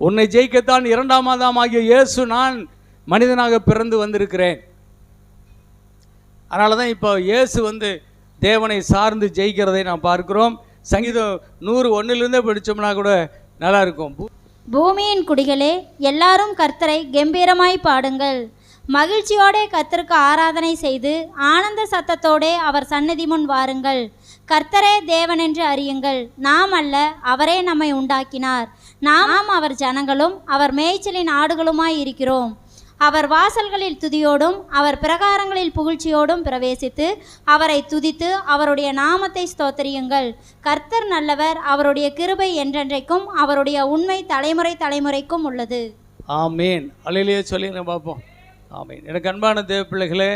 உன்னை ஜெயிக்கத்தான் 2ஆம் ஆதாமாகிய இயேசு நான் மனிதனாக பிறந்து வந்திருக்கிறேன். அதனால தான் இப்போ இயேசு தேவனை சார்ந்து ஜெயிக்கிறதை நாம் பார்க்கிறோம். சங்கீதம் 101 படித்தோம்னா கூட நல்லா இருக்கும். பூமியின் குடிகளே, எல்லாரும் கர்த்தரை கம்பீரமாய் பாடுங்கள். மகிழ்ச்சியோடே கர்த்தருக்கு ஆராதனை செய்து ஆனந்த சத்தத்தோடே அவர் சந்நிதி முன் வாருங்கள். கர்த்தரே தேவன் என்று அறியுங்கள். நாம் அல்ல, அவரே நம்மை உண்டாக்கினார். நாம் அவர் ஜனங்களும் அவர் மேய்ச்சலின் ஆடுகளுமாய் இருக்கிறோம். அவர் வாசல்களில் துதியோடும் அவர் பிரகாரங்களில் புகழ்ச்சியோடும் பிரவேசித்து அவரை துதித்து அவருடைய நாமத்தை ஸ்தோத்திரியுங்கள். கர்த்தர் நல்லவர், அவருடைய கிருபை என்றென்றைக்கும், அவருடைய உண்மை தலைமுறை தலைமுறைக்கும் உள்ளது. ஆமேன். அல்லேலூயா சொல்லிங்க பார்ப்போம். ஆமேன். எனக்கு அன்பான தேவ பிள்ளைகளே,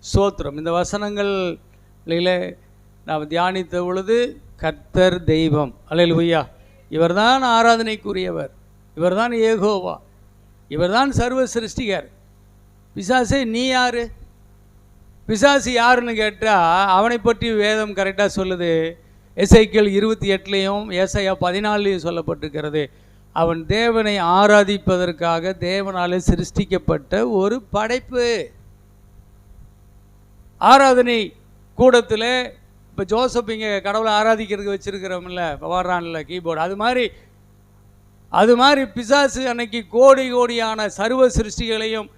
ஸ்தோத்திரம். இந்த வசனங்களில் நாம் தியானித்த பொழுது கர்த்தர் தெய்வம், அல்லேலூயா, இவர்தான் ஆராதனைக்குரியவர், இவர்தான் ஏகோவா, இவர்தான் சர்வ சிருஷ்டிகர். பிசாசே நீ யாரு? பிசாசு யாருன்னு கேட்டால் அவனை பற்றி வேதம் கரெக்டாக சொல்லுது. எசேக்கியேல் 28 ஏசாயா 14 சொல்லப்பட்டிருக்கிறது. அவன் தேவனை ஆராதிப்பதற்காக தேவனாலே சிருஷ்டிக்கப்பட்ட ஒரு படைப்பு. ஆராதனை கூடத்தில் இப்போ ஜோசப் இங்கே கடவுளை ஆராதிக்கிறதுக்கு வச்சுருக்கிறோம்ல, வர்றான்ல கீபோர்டு, அது மாதிரி பிசாசு அன்னைக்கு கோடி கோடியான சர்வ சிருஷ்டிகளையும்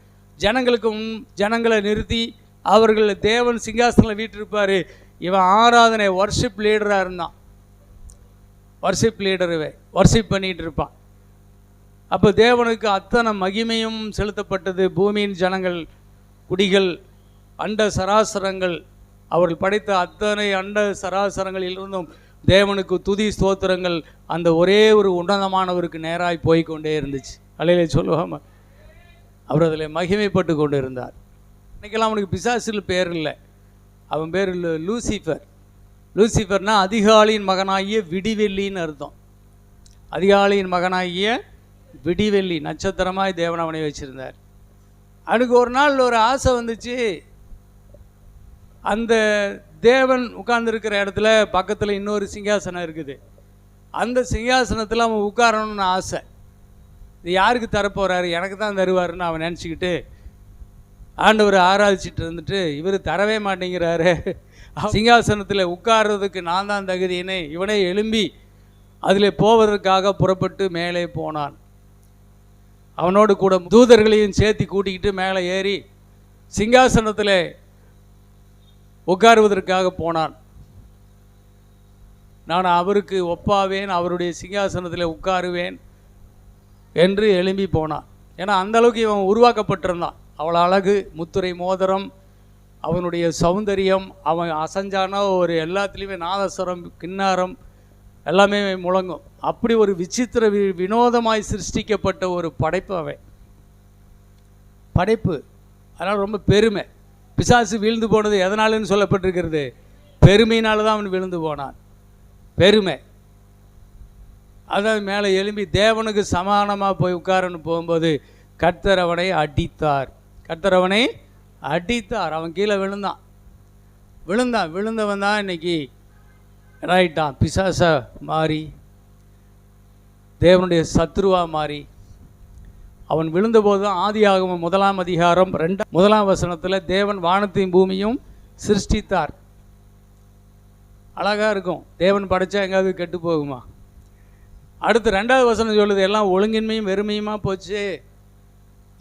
ஜனங்களை நிறுத்தி அவர்கள் தேவன் சிங்காசனில் வீட்டிருப்பார். இவன் ஆராதனை வர்ஷிப் லீடராக இருந்தான். வர்ஷிப் லீடருவே வர்ஷிப் பண்ணிகிட்டு இருப்பான். அப்போ தேவனுக்கு அத்தனை மகிமையும் செலுத்தப்பட்டது. பூமியின் ஜனங்கள், குடிகள், அண்ட சராசரங்கள், அவர்கள் படைத்த அத்தனை அண்ட சராசரங்களிலிருந்தும் தேவனுக்கு துதி ஸ்தோத்திரங்கள் அந்த ஒரே ஒரு உன்னதமானவருக்கு நேராய் போய்கொண்டே இருந்துச்சு. அல்லேலூயா சொல்லுவாம அவர் அதில் மகிமைப்பட்டு கொண்டு இருந்தார். இன்றைக்கெல்லாம் அவனுக்கு பிசாசில் பேர் இல்லை, அவன் பேர் லூசிஃபர். லூசிஃபர்னா அதிகாலையின் மகனாகிய விடிவெள்ளின்னு அர்த்தம். அதிகாலையின் மகனாகிய விடிவெள்ளி, நட்சத்திரமாய் தேவன் அவனை வச்சுருந்தார். அவனுக்கு ஒரு நாள் ஒரு ஆசை வந்துச்சு. அந்த தேவன் உட்கார்ந்துருக்கிற இடத்துல பக்கத்தில் இன்னொரு சிங்காசனம் இருக்குது. அந்த சிங்காசனத்தில் அவன் உட்காரணும்னு ஆசை. இது யாருக்கு தரப்போகிறாரு, எனக்கு தான் தருவாருன்னு அவன் நினச்சிக்கிட்டு ஆண்டவர் ஆராதிச்சிட்டு இருந்துட்டு, இவர் தரவே மாட்டேங்கிறாரு, சிங்காசனத்தில் உட்கார்றதுக்கு நான் தான் தகுதின்னு இவனே எழும்பி அதில் போவதற்காக புறப்பட்டு மேலே போனான். அவனோடு கூட தூதர்களையும் சேர்த்து கூட்டிக்கிட்டு மேலே ஏறி சிங்காசனத்தில் உட்காருவதற்காக போனான். நான் அவருக்கு ஒப்பாவேன், அவருடைய சிங்காசனத்தில் உட்காருவேன் என்று எழும்பி போனான். ஏன்னா அந்தளவுக்கு இவன் உருவாக்கப்பட்டிருந்தான். அவ்வளோ அழகு, முத்துரை மோதிரம், அவனுடைய சௌந்தரியம், அவன் அசஞ்சானா ஒரு எல்லாத்துலேயுமே நாதஸ்வரம், கிண்ணாரம் எல்லாமே முழங்கும். அப்படி ஒரு விசித்திர வினோதமாய் சிருஷ்டிக்கப்பட்ட ஒரு படைப்பு அவன் படைப்பு. அதனால் ரொம்ப பெருமை. பிசாசு வீழ்ந்து போனது எதனாலன்னு சொல்லப்பட்டிருக்கிறது, பெருமையினால தான் அவன் விழுந்து போனான். பெருமை. அதாவது மேலே எழும்பி தேவனுக்கு சமானமாக போய் உட்காரன்னு போகும்போது கர்த்தர் அவனை அடித்தார். கர்த்தர் அவனை அடித்தார். அவன் கீழே விழுந்தவன் தான் இன்னைக்கு ரைட்டான், பிசாசா மாறி தேவனுடைய சத்ருவா மாறி. அவன் விழுந்தபோது தான் ஆதியாகமம் 1 அதிகாரம் 1 வசனத்தில் தேவன் வானத்தையும் பூமியும் சிருஷ்டித்தார். அழகாக இருக்கும். தேவன் படைச்சா எங்காவது கெட்டு போகுமா? அடுத்து 2வது வசனம் சொல்லுது, எல்லாம் ஒழுங்கின்மையும் வெறுமையுமா போச்சு,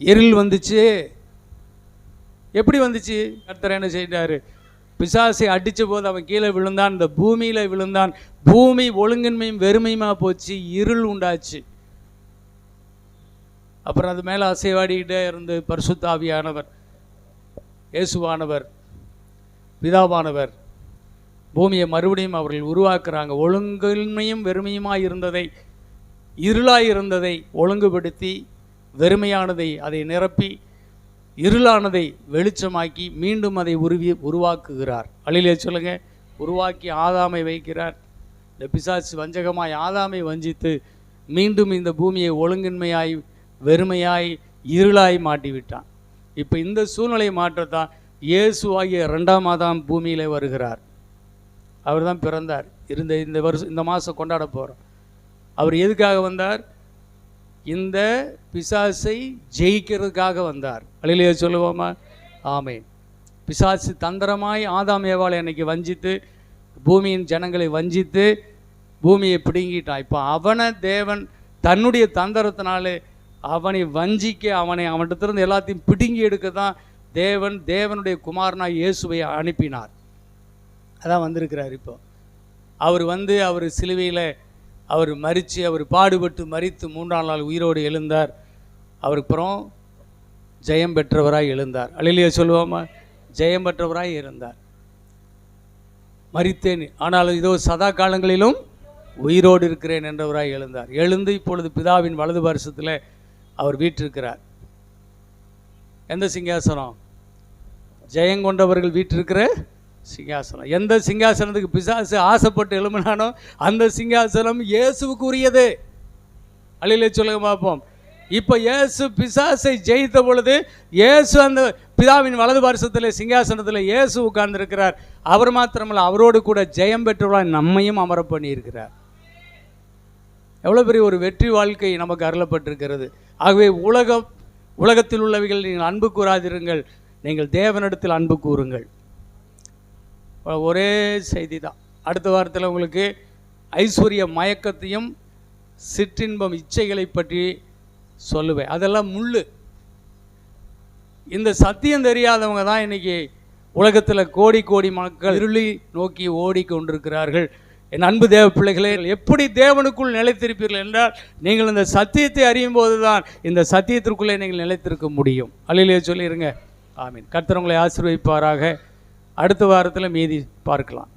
இருள் வந்துச்சு. எப்படி வந்துச்சு? கர்த்தர் என்ன செய்தார்? பிசாசை அடித்த போது அவன் கீழே விழுந்தான், இந்த பூமியில் விழுந்தான். பூமி ஒழுங்கின்மையும் வெறுமையுமா போச்சு, இருள் உண்டாச்சு. அப்புறம் அது மேலே அசைவாடிக்கிட்டே இருந்து பரிசுத்த ஆவியானவர், இயேசுவானவர், பிதாவானவர் பூமியை மறுபடியும் அவர்கள் உருவாக்குறாங்க. ஒழுங்கின்மையும் வெறுமையுமாய் இருந்ததை, இருளாய் இருந்ததை ஒழுங்குபடுத்தி, வெறுமையானதை அதை நிரப்பி, இருளானதை வெளிச்சமாக்கி மீண்டும் அதை உருவாக்குகிறார். அல்லேலூயா சொல்லுங்க. உருவாக்கி ஆதாமை வைக்கிறார். இந்த பிசாசு வஞ்சகமாய் ஆதாமை வஞ்சித்து மீண்டும் இந்த பூமியை ஒழுங்கின்மையாய் வெறுமையாய் இருளாய் மாட்டிவிட்டான். இப்போ இந்த சூழ்நிலையை மாற்றத்தான் இயேசுவாகிய 2ஆம் ஆதாம் பூமியிலே வருகிறார். அவர் தான் பிறந்தார். இந்த மாதம் கொண்டாட போகிறோம். அவர் எதுக்காக வந்தார்? இந்த பிசாசை ஜெயிக்கிறதுக்காக வந்தார். அல்லேலூயா சொல்லுவோமா? ஆமென். பிசாசு தந்திரமாய் ஆதாம் ஏவாளை அன்னைக்கு வஞ்சித்து, பூமியின் ஜனங்களை வஞ்சித்து பூமியை பிடுங்கிட்டான். இப்போ அவனை தேவன் தன்னுடைய தந்திரத்தினாலே அவனை வஞ்சிக்க, அவன்கிட்ட எல்லாத்தையும் பிடுங்கி எடுக்க தான் தேவனுடைய குமாரனாய் இயேசுவை அனுப்பினார். அதான் வந்திருக்கிறார். இப்போ அவர் சிலுவையில் அவர் மரித்து, அவர் பாடுபட்டு மரித்து 3ஆம் நாள் உயிரோடு எழுந்தார். அவருக்கப்புறம் ஜெயம் பெற்றவராய் எழுந்தார். அல்லேலூயா சொல்லுவோமா? ஜெயம் பெற்றவராய் இருந்தார். மரித்தேன் ஆனாலும் இதோ சதா காலங்களிலும் உயிரோடு இருக்கிறேன் என்றவராய் எழுந்தார். எழுந்து இப்பொழுது பிதாவின் வலது பார்சத்தில் அவர் வீற்றிருக்கிறார். எந்த சிங்காசனம்? ஜெயங்கொண்டவர்கள் வீற்றிருக்கிற சிங்காசனம். எந்த சிங்காசனத்துக்கு பிசாசு ஆசைப்பட்டு எழும்பினானோ அந்த சிங்காசனம் இயேசுவுக்கு உரியது. அல்லேலூயா சொல்லுங்க பார்ப்போம். இப்போ இயேசு பிசாசை ஜெயித்த பொழுது இயேசு அந்த பிதாவின் வலது பார்சத்தில் சிங்காசனத்தில் இயேசு உட்கார்ந்திருக்கிறார். அவர் மாத்திரமல்ல, அவரோடு கூட ஜெயம் பெற்றவர்களாய் நம்மையும் அமர பண்ணியிருக்கிறார். எவ்வளோ பெரிய ஒரு வெற்றி வாழ்க்கை நமக்கு அருளப்பட்டிருக்கிறது. ஆகவே உலகத்தில் உள்ளவைகள் நீங்கள் அன்பு கூறாதிருங்கள், நீங்கள் தேவனிடத்தில் அன்பு கூறுங்கள். ஒரே செய்தி தான். அடுத்த வாரத்தில் உங்களுக்கு ஐஸ்வர்ய மயக்கத்தையும் சிற்றின்பம் இச்சைகளை பற்றி சொல்லுவேன். அதெல்லாம் முள்ளு. இந்த சத்தியம் தெரியாதவங்க தான் இன்றைக்கி உலகத்தில் கோடி கோடி மக்கள் இருளி நோக்கி ஓடிக்கொண்டிருக்கிறார்கள். என் அன்பு தேவ பிள்ளைகளே, எப்படி தேவனுக்குள் நிலைத்திருப்பீர்கள் என்றால் நீங்கள் இந்த சத்தியத்தை அறியும் போது தான் இந்த சத்தியத்திற்குள்ளே நீங்கள் நிலைத்திருக்க முடியும். அல்லேலூயா சொல்லிடுங்க. ஆமீன். கர்த்தர் உங்களை ஆசீர்வதிப்பாராக. அடுத்த வாரத்தில் மீதி பார்க்கலாம்.